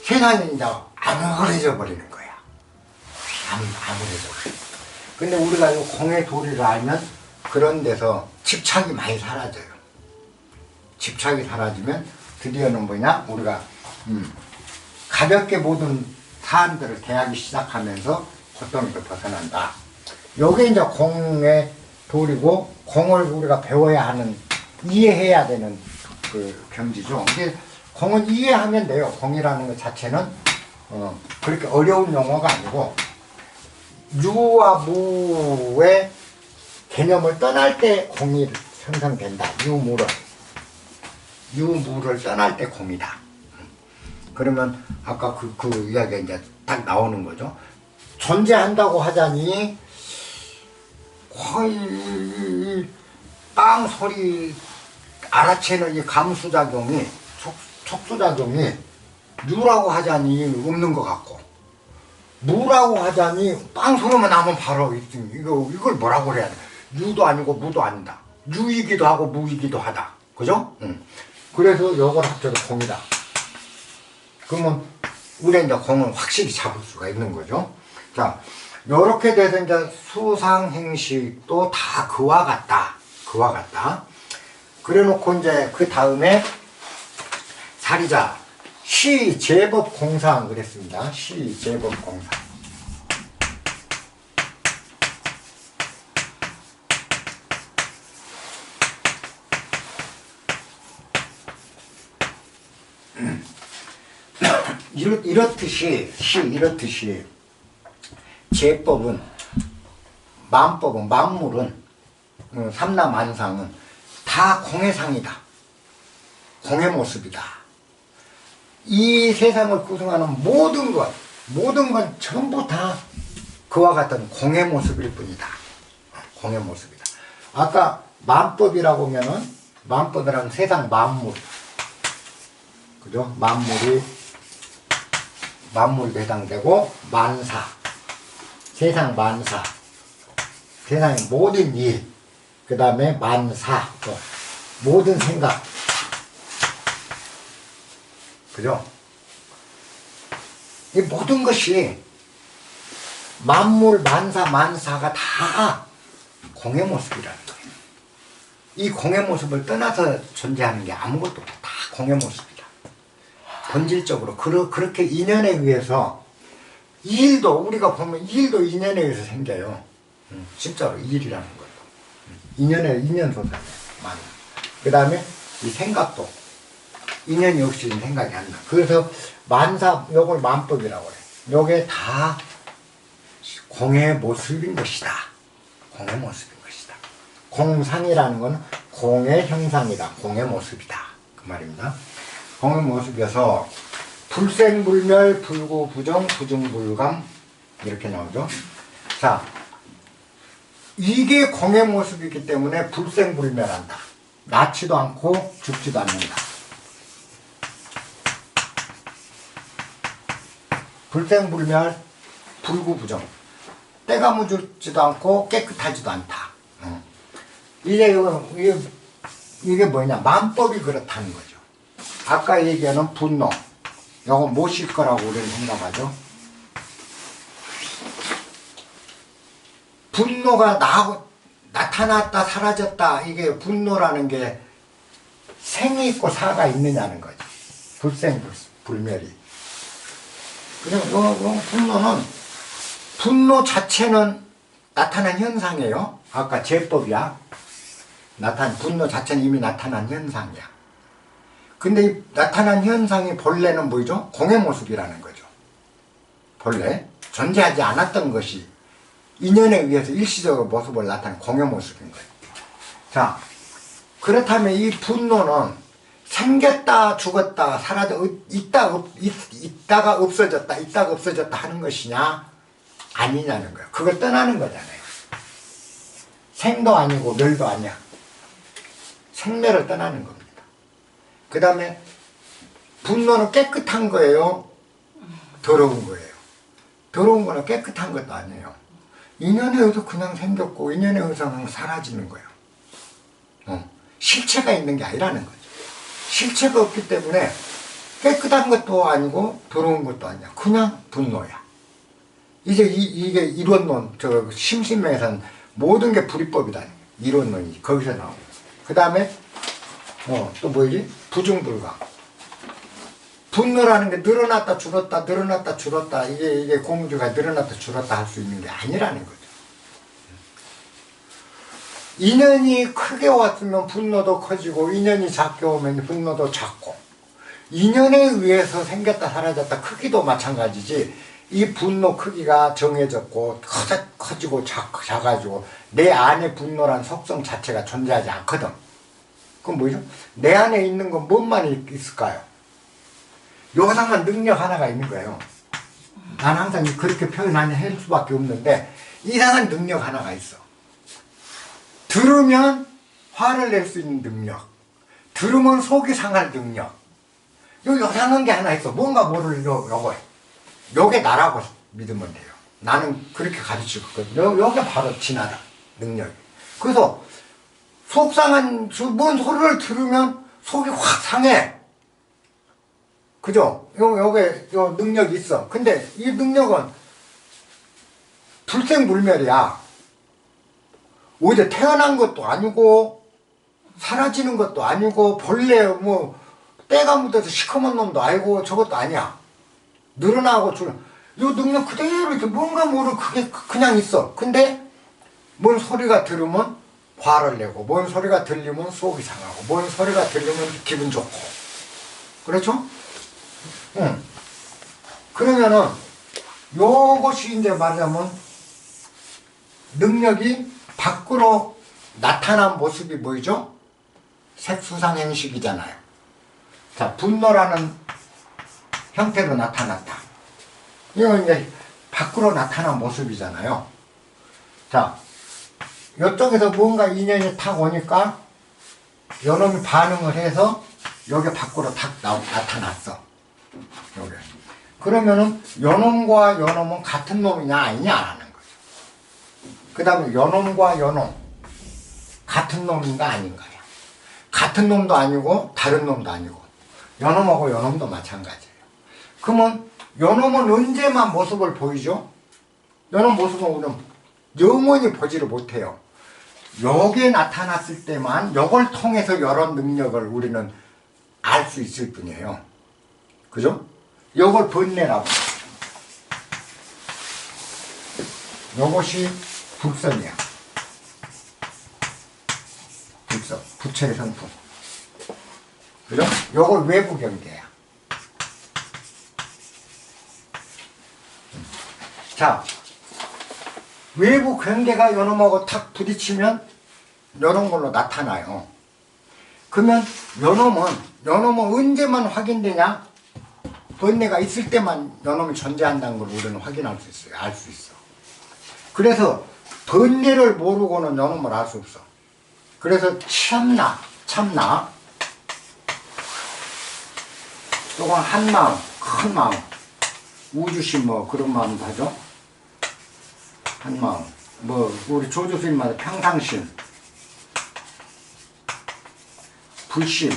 세상이 이제 암울해져 버리는 거야. 암울해져 버려. 근데 우리가 이 공의 도리를 알면 그런 데서 집착이 많이 사라져요. 집착이 사라지면 드디어는 뭐냐? 우리가 가볍게 모든 사안들을 대하기 시작하면서 고통에서 벗어난다. 요게 이제 공의 도리고, 공을 우리가 배워야 하는, 이해해야 되는 그 경지죠. 근데 공은 이해하면 돼요. 공이라는 것 자체는 그렇게 어려운 용어가 아니고, 유와 무의 개념을 떠날 때 공이 생성된다. 유무론. 유무를 떠날 때 공이다. 그러면 아까 그 이야기가 이제 딱 나오는 거죠. 존재한다고 하자니 거의 빵 소리 알아채는 이 감수작용이 촉수작용이 유라고 하자니 없는 것 같고, 무라고 하자니 빵 소리만 나면 바로 이걸 뭐라고 그래야 돼? 유도 아니고 무도 아니다. 유이기도 하고 무이기도 하다. 그죠? 그래서 요걸 합쳐서 공이다. 그러면 우리가 이제 공을 확실히 잡을 수가 있는 거죠. 자, 요렇게 돼서 이제 수상행식도 다 그와 같다. 그와 같다. 그래 놓고 이제 그 다음에 사리자 시제법공상 그랬습니다. 시제법공상. 이렇듯이 제법은 만물은 삼라만상은 다 공해상이다. 공의 모습이다. 이 세상을 구성하는 모든 건 전부 다 그와 같은 공의 모습일 뿐이다. 공의 모습이다. 아까 만법이라고 하면은 만법이라는 세상 만물, 그죠? 만물이 해당되고 만사, 세상 만사, 세상의 모든 일, 그 다음에 만사, 또 모든 생각, 그죠? 이 모든 것이 만물, 만사가 다 공의 모습이라는 거예요. 이 공의 모습을 떠나서 존재하는 게 아무것도 없다. 다 공의 모습이다. 본질적으로 그렇게 인연에 의해서 일도 우리가 보면 일도 인연에 의해서 생겨요. 진짜로 일이라는 것도 인연소설이에요. 그 다음에 이 생각도 인연이 없이 생각이 안 나. 그래서 만사 요걸 만법이라고 그래. 요게 다 공의 모습인 것이다. 공의 모습인 것이다. 공상이라는 건 공의 형상이다. 공의 모습이다. 그 말입니다. 공의 모습이어서 불생불멸, 불구부정, 부중불감 이렇게 나오죠. 자, 이게 공의 모습이기 때문에 불생불멸한다. 낳지도 않고 죽지도 않는다. 불생불멸, 불구부정. 때가 묻지도 않고 깨끗하지도 않다. 이게 뭐냐? 만법이 그렇다는 거죠. 아까 얘기하는 분노. 이건 못일 거라고 우리는 생각하죠. 분노가 나타났다 사라졌다. 이게 분노라는 게 생이 있고 사가 있느냐는 거죠. 불생불멸이. 그래서 분노 자체는 나타난 현상이에요. 아까 제법이야. 분노 자체는 이미 나타난 현상이야. 근데 이 나타난 현상이 본래는 뭐죠? 공의 모습이라는 거죠. 본래 존재하지 않았던 것이 인연에 의해서 일시적으로 모습을 나타낸 공의 모습인 거예요. 자, 그렇다면 이 분노는 생겼다 죽었다 있다가 없어졌다 하는 것이냐 아니냐는 거예요. 그걸 떠나는 거잖아요. 생도 아니고 멸도 아니야. 생멸을 떠나는 겁니다. 그 다음에 분노는 깨끗한 거예요? 더러운 거예요? 더러운 거는 깨끗한 것도 아니에요. 인연에 의해서 그냥 생겼고 인연에 의해서 그냥 사라지는 거예요. 실체가 있는 게 아니라는 거죠. 실체가 없기 때문에 깨끗한 것도 아니고 더러운 것도 아니야. 그냥 분노야. 이제 이게 이론론, 심신명에서는 모든 게 불이법이다. 이론론이 거기서 나오고. 그 다음에 또 뭐지? 부중불감. 분노라는 게 늘어났다 줄었다 이게 공주가 늘어났다 줄었다 할 수 있는 게 아니라는 거죠. 인연이 크게 왔으면 분노도 커지고 인연이 작게 오면 분노도 작고 인연에 의해서 생겼다 사라졌다 크기도 마찬가지지. 이 분노 크기가 정해졌고 커지고 작아지고 내 안에 분노란 속성 자체가 존재하지 않거든. 그건 뭐죠? 내 안에 있는 건 뭔만 있을까요? 요상한 능력 하나가 있는 거예요. 난 항상 그렇게 표현하냐 할 수밖에 없는데 이상한 능력 하나가 있어. 들으면 화를 낼 수 있는 능력, 들으면 속이 상할 능력. 요 요상한 게 하나 있어. 뭔가 모를 요게 나라고 믿으면 돼요. 나는 그렇게 가르치거든요. 요게 바로 진화다. 능력이. 그래서 속상한 뭔 소리를 들으면 속이 확 상해. 그죠? 요게 능력이 있어. 근데 이 능력은 불생불멸이야. 오히려 태어난 것도 아니고 사라지는 것도 아니고 본래 뭐 때가 묻어서 시커먼 놈도 아니고 저것도 아니야. 늘어나고 요 능력 그대로 이렇게 뭔가 모르고 그게 그냥 있어. 근데 뭔 소리가 들으면 화를 내고 뭔 소리가 들리면 속이 상하고 뭔 소리가 들리면 기분 좋고. 그렇죠? 응. 그러면은 요것이 이제 말하자면 능력이 밖으로 나타난 모습이 뭐죠? 색수상행식이잖아요. 자, 분노라는 형태로 나타났다. 이건 이제 밖으로 나타난 모습이잖아요. 자, 이쪽에서 뭔가 인연이 탁 오니까 요놈이 반응을 해서 여기 밖으로 탁 나타났어. 여기. 그러면은 요놈과 요놈은 같은 놈이냐 아니냐 안 하는 거죠. 그 다음에 요놈과 요놈 같은 놈인가 아닌가요? 같은 놈도 아니고 다른 놈도 아니고 요놈하고 요놈도 마찬가지예요. 그러면 요놈은 언제만 모습을 보이죠? 요놈 모습은 우리는 영원히 보지를 못해요. 요게 나타났을 때만 요걸 통해서 이런 능력을 우리는 알 수 있을 뿐이에요. 그죠? 요걸 번뇌라고. 요것이 불성이야. 불성, 부처의 성품. 그죠? 요걸 외부 경계야. 자, 외부 경계가 요놈하고 탁 부딪히면 요런 걸로 나타나요. 그러면 요놈은 언제만 확인되냐? 번뇌가 있을 때만 요놈이 존재한다는 걸 우리는 확인할 수 있어요. 알 수 있어. 그래서 번뇌를 모르고는 요놈을 알 수 없어. 그래서 참나 또는 한마음, 큰 마음, 우주심 뭐 그런 마음도 하죠. 한마음, 뭐 우리 조조스님마다 평상심, 불심,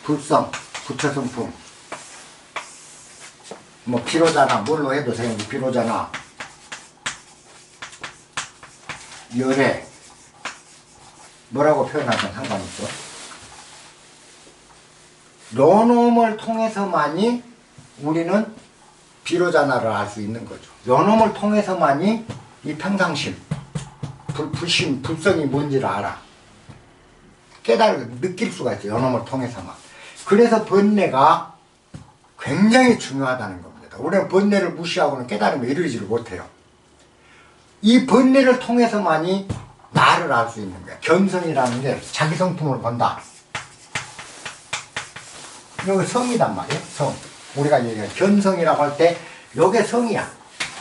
불성, 부처성품, 뭐 비로자나 뭘로 해도 되는 비로자나, 열애 뭐라고 표현하면 상관없어. 요놈을 통해서만이 우리는 비로자나를 알 수 있는 거죠. 요놈을 통해서만이 이 평상심, 불심, 불성이 뭔지를 알아. 느낄 수가 있죠. 요놈을 통해서만. 그래서 번뇌가 굉장히 중요하다는 겁니다. 우리는 번뇌를 무시하고는 깨달음을 이루지를 못해요. 이 번뇌를 통해서만이 나를 알 수 있는 거야. 견성이라는 게 자기 성품을 본다. 여기 성이단 말이에요. 성. 우리가 얘기해 견성이라고 할 때 요게 성이야.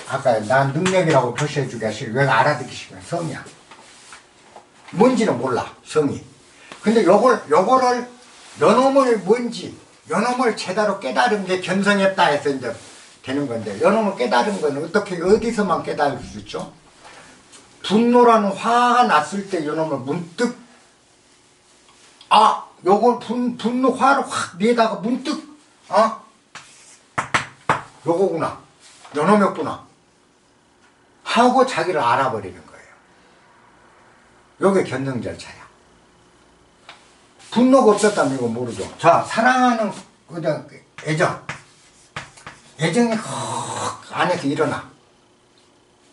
아까 난 능력이라고 표시해주기 하시고 여기 알아듣기 싫으면 성이야. 뭔지는 몰라. 성이. 근데 요거를 요놈을 뭔지 요놈을 제대로 깨달은 게 견성했다 해서 이제 되는 건데 요놈을 깨달은 건 어떻게 어디서만 깨달을 수 있죠? 분노라는 화가 났을 때 요놈을 문득 요걸 분노 화를 확 내다가 문득 요거구나 요놈이었구나 하고 자기를 알아버리는 거예요. 요게 견성 절차야. 분노가 없었다면 이거 모르죠. 자, 사랑하는 그냥 애정이 안에서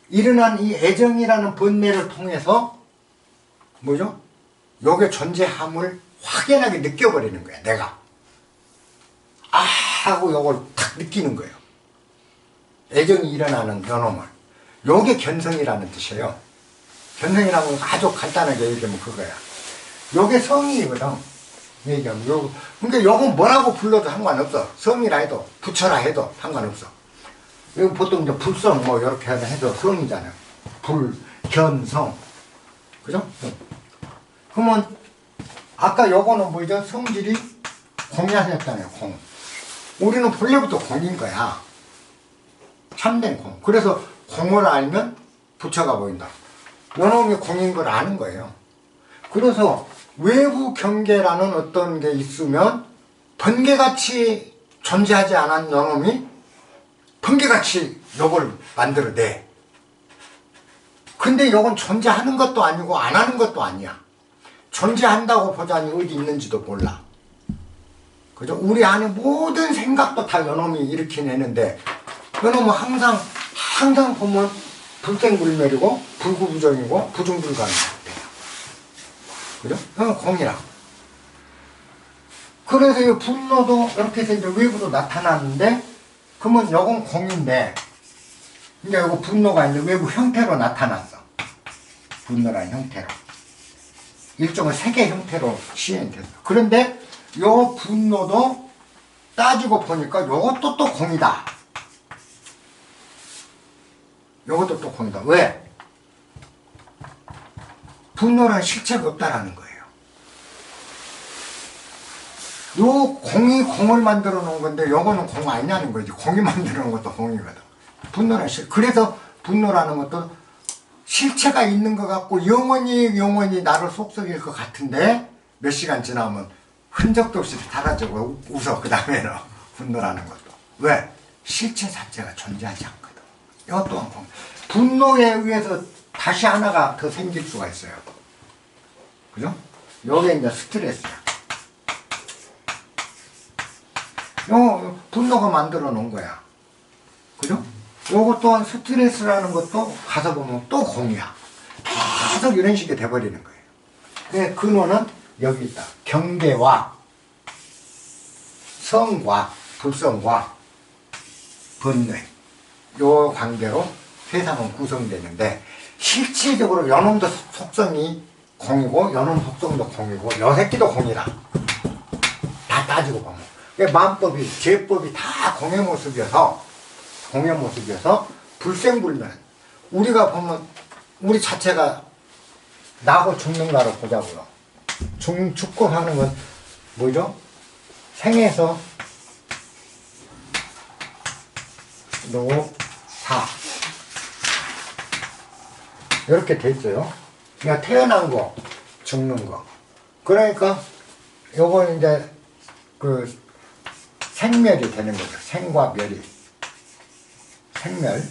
일어난 이 애정이라는 번뇌를 통해서 뭐죠? 요게 존재함을 확연하게 느껴버리는 거야. 내가 하고 요걸 탁 느끼는 거예요. 애정이 일어나는 요놈을. 요게 견성이라는 뜻이에요. 견성이라는 건 아주 간단하게 얘기하면 그거야. 요게 성이거든. 얘기하면 요, 그러니까 요건 뭐라고 불러도 상관없어. 성이라 해도 부처라 해도 상관없어. 이거 보통 이제 불성 뭐 이렇게 해도 성이잖아요. 불, 견, 성. 그죠? 그러면 아까 요거는 뭐죠? 성질이 공이하셨잖아요. 공. 우리는 본래부터 공인 거야. 참된 공. 그래서 공을 알면 부처가 보인다. 요놈이 공인 걸 아는 거예요. 그래서 외부 경계라는 어떤 게 있으면 번개같이 존재하지 않은 요놈이 번개같이 요걸 만들어내. 근데 요건 존재하는 것도 아니고 안 하는 것도 아니야. 존재한다고 보자니 어디 있는지도 몰라. 그죠? 우리 안에 모든 생각도 다 요놈이 일으켜내는데 요놈은 항상 보면 불생불멸이고 불구부정이고 부중불가능해요. 그죠? 공이라. 그래서 이 분노도 이렇게 해서 이제 외부로 나타나는데 그러면 요건 공인데 이제 요거 분노가 이제 외부 형태로 나타났어. 분노라는 형태로. 일종의 세계 형태로 시행됐어. 그런데 요 분노도 따지고 보니까 요것도 또 공이다. 요것도 또 공이다. 왜? 분노라는 실체가 없다라는 거예요. 요 공이 공을 만들어 놓은 건데 요거는 공 아니냐는 거지. 공이 만들어 놓은 것도 공이거든. 분노라는 그래서 분노라는 것도 실체가 있는 것 같고 영원히 나를 속썩일 것 같은데 몇 시간 지나면 흔적도 없이 사라지고 웃어. 그 다음에는 분노라는 것도. 왜? 실체 자체가 존재하지 않거든. 이것 또한 공. 분노에 의해서 다시 하나가 더 생길 수가 있어요. 그죠? 요게 이제 스트레스야. 요 분노가 만들어 놓은 거야. 그죠? 요것 또한 스트레스라는 것도 가서 보면 또 공이야. 계속 이런 식이 돼버리는 거예요. 그 근원은 여기 있다. 경계와 성과 불성과 번뇌 요 관계로 세상은 구성되는데 실질적으로 요놈도 속성이 공이고 요놈 속성도 공이고 요 새끼도 공이라. 다 따지고 보면 마음법이 제법이 다 공의 모습이어서 불생불멸. 우리가 보면 우리 자체가 나고 죽는가로 보자고요. 죽고 하는 건 뭐죠? 생에서 노사 이렇게 돼 있어요. 그러니까 태어난 거, 죽는 거. 그러니까 요거 이제 그 생멸이 되는 거죠. 생과 멸이. 생멸.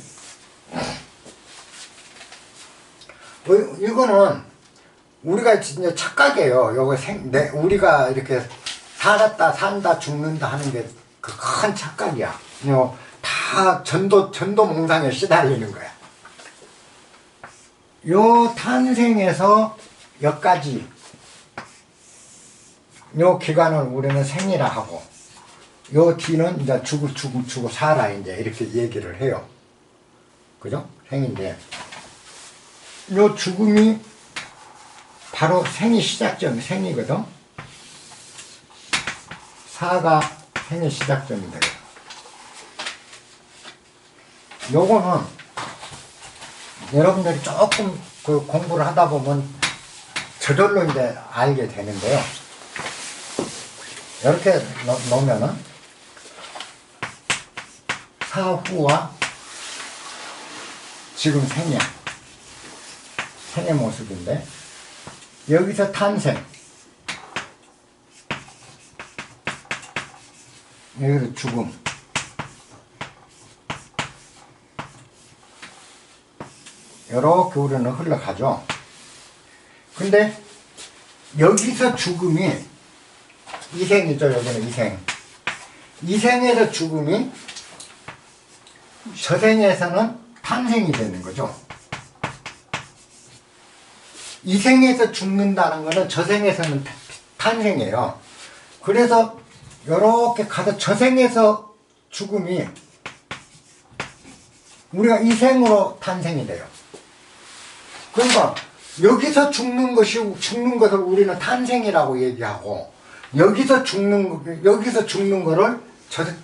이거는 우리가 진짜 착각이에요. 요거 우리가 이렇게 산다, 죽는다 하는 게 그 큰 착각이야. 다 전도몽상에 시달리는 거야. 요 탄생에서 여기까지 요 기간을 우리는 생이라 하고 요 뒤는 이제 죽고 살아 이제 이렇게 얘기를 해요. 그죠? 생인데 요 죽음이 바로 생이 시작점 생이거든. 사가 생의 시작점이 돼요. 요거는 여러분들이 조금 그 공부를 하다 보면 저절로 이제 알게 되는데요. 이렇게 놓으면은 사후와 지금 생이야. 생의 모습인데 여기서 탄생, 여기서 죽음, 이렇게 우리는 흘러가죠. 근데 여기서 죽음이 이생이죠. 여기는 이생. 이생에서 죽음이 저생에서는 탄생이 되는 거죠. 이생에서 죽는다는 것은 저생에서는 탄생이에요. 그래서 이렇게 가서 저생에서 죽음이 우리가 이생으로 탄생이 돼요. 그러니까 여기서 죽는 것을 우리는 탄생이라고 얘기하고 여기서 죽는 거를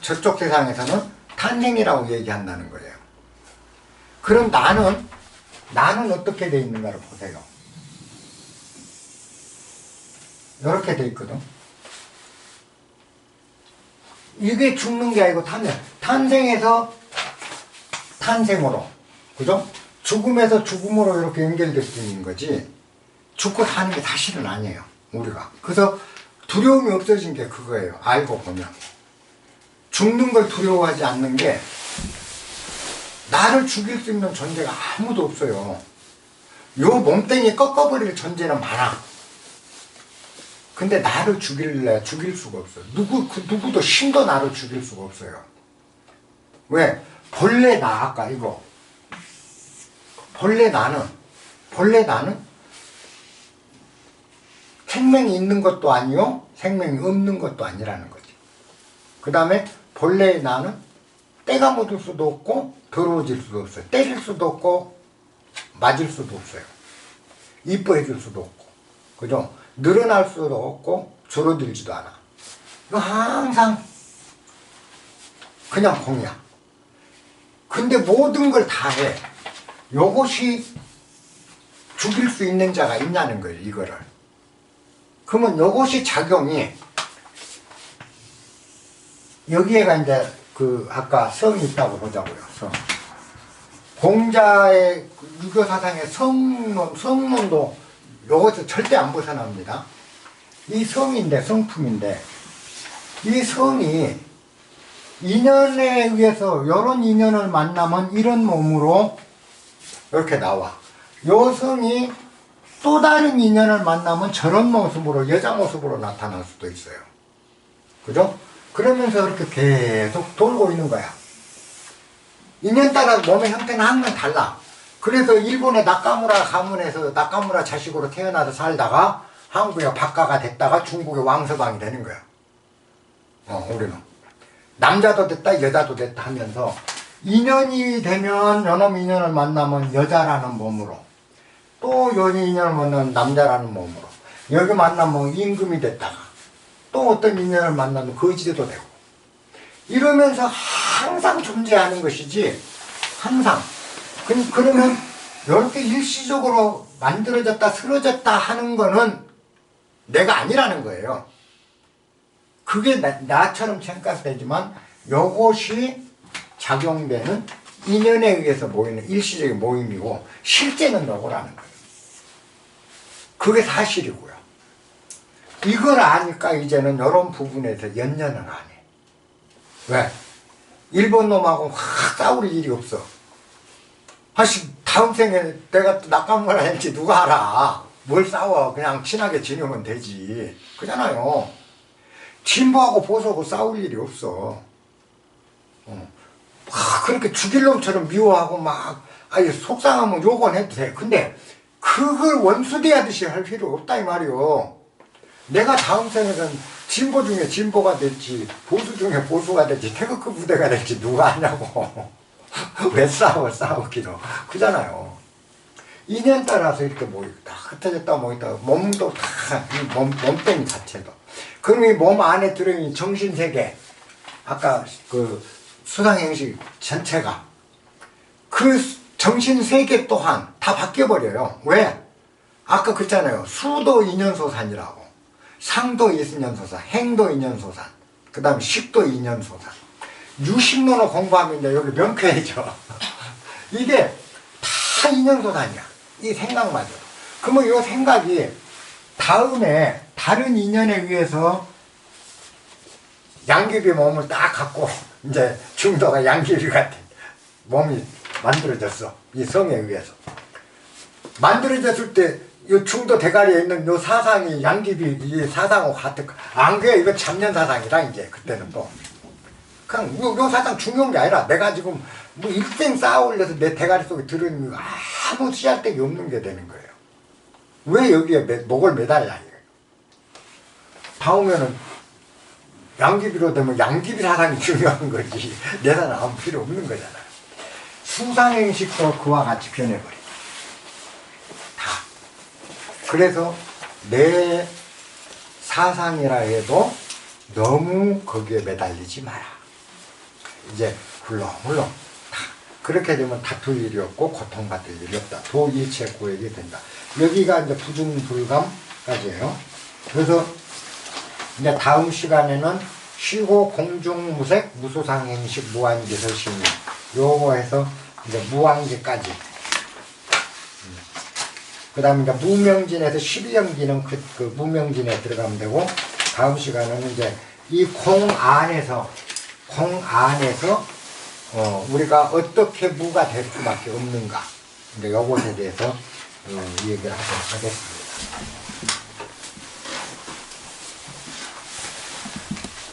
저쪽 세상에서는 탄생이라고 얘기한다는 거예요. 그럼 나는 어떻게 돼 있는가를 보세요. 이렇게 돼 있거든. 이게 죽는 게 아니고 탄생에서 탄생으로, 그죠? 죽음에서 죽음으로 이렇게 연결될 수 있는 거지, 죽고 사는 게 사실은 아니에요, 우리가. 그래서 두려움이 없어진 게 그거예요. 알고 보면 죽는 걸 두려워하지 않는 게, 나를 죽일 수 있는 존재가 아무도 없어요. 요 몸뚱이 꺾어버릴 존재는 많아. 근데 나를 죽일 수가 없어. 누구도 신도 나를 죽일 수가 없어요. 왜? 본래 나, 아까 이거. 본래 나는 생명이 있는 것도 아니요, 생명이 없는 것도 아니라는 거지. 그 다음에 본래 나는 때가 묻을 수도 없고 더러워질 수도 없어요. 때릴 수도 없고 맞을 수도 없어요. 이뻐해 줄 수도 없고, 그죠? 늘어날 수도 없고 줄어들지도 않아. 이거 항상 그냥 공이야. 근데 모든 걸 다 해. 요것이 죽일 수 있는 자가 있냐는 거예요, 이거를. 그러면 요것이 작용이, 여기에가 이제 아까 성이 있다고 보자고요, 성. 공자의 유교 사상의 성론도 요것도 절대 안 벗어납니다. 이 성품인데, 이 성이 인연에 의해서 요런 인연을 만나면 이런 몸으로 이렇게 나와. 요 성이 또 다른 인연을 만나면 저런 모습으로, 여자 모습으로 나타날 수도 있어요. 그죠? 그러면서 이렇게 계속 돌고 있는 거야. 인연 따라 몸의 형태는 항상 달라. 그래서 일본의 나카무라 가문에서 나카무라 자식으로 태어나서 살다가 한국의 박가가 됐다가 중국의 왕서방이 되는 거야. 우리는. 남자도 됐다 여자도 됐다 하면서 인연이 되면 요놈 인연을 만나면 여자라는 몸으로, 또 요 인연을 만나면 남자라는 몸으로, 여기 만나면 임금이 됐다가 또 어떤 인연을 만나면 거지도 되고, 이러면서 항상 존재하는 것이지, 항상. 그러면 이렇게 일시적으로 만들어졌다 쓰러졌다 하는 거는 내가 아니라는 거예요. 그게 나처럼 생각되지만 요것이 작용되는 인연에 의해서 모이는 일시적인 모임이고, 실제는 너고라는 거예요. 그게 사실이고요. 이걸 아니까 이제는 이런 부분에서 연연을 안 해. 왜? 일본 놈하고 확 싸울 일이 없어. 다음 생에 내가 낙감을 할지 누가 알아. 뭘 싸워. 그냥 친하게 지내면 되지. 그잖아요. 진보하고 보수하고 싸울 일이 없어. 그렇게 죽일 놈처럼 미워하고 속상하면 욕은 해도 돼. 근데 그걸 원수대하듯이 할 필요 없다 이 말이요. 내가 다음 생에는 진보 중에 진보가 될지 보수 중에 보수가 될지 태극기 부대가 될지 누가 아냐고. 왜 싸우기로. 그잖아요. 인연 따라서 이렇게 모이다 흩어졌다 모이다, 몸도 다 몸뚱이 자체도. 그럼 이 몸 안에 들어있는 정신세계, 아까 수상행식 전체가 그 정신세계 또한 다 바뀌어버려요. 왜? 아까 그랬잖아요. 수도 인연소산이라고. 상도 인연소산, 행도 인연소산, 그 다음에 식도 인연소산. 유식론을 공부하면 이제 여기 명쾌해져. 이게 다 인연소산이야. 이 생각마저. 그러면 이 생각이 다음에 다른 인연에 의해서 양귀비 몸을 딱 갖고 이제 중도가 양귀비 같은 몸이 만들어졌어. 이 성에 의해서. 만들어졌을 때 이 중도 대가리에 있는 요 사상이 양귀비 이 사상하고 같은, 안 그래, 이거 잡년 사상이다 이제. 그때는 또 그냥 요 사상 중요한 게 아니라, 내가 지금 뭐 일생 쌓아 올려서 내 대가리 속에 들은 아무 씨알데기 없는 게 되는 거예요. 왜 여기에 목을 매달냐 이거예요. 다음에는 양귀비로 되면 양귀비 사상이 중요한 거지, 내 사상 아무 필요 없는 거잖아요. 수상행식도 그와 같이 변해버려. 다. 그래서 내 사상이라 해도 너무 거기에 매달리지 마라. 이제 훌렁훌렁 다 그렇게 되면 다툴 일이 없고 고통받을 일이 없다. 도일체 구획이 된다. 여기가 이제 부중불감까지예요. 그래서 이제 다음 시간에는 시고 공중무색 무수상행식 무한기설심리 요거 해서 이제 무한기까지. 그 다음에 이제 무명진에서 12연기는 그 무명진에 들어가면 되고, 다음 시간은 이제 이 공 안에서 우리가 어떻게 무가 될 수밖에 없는가, 이제 요것에 대해서 얘기를 하도록 하겠습니다.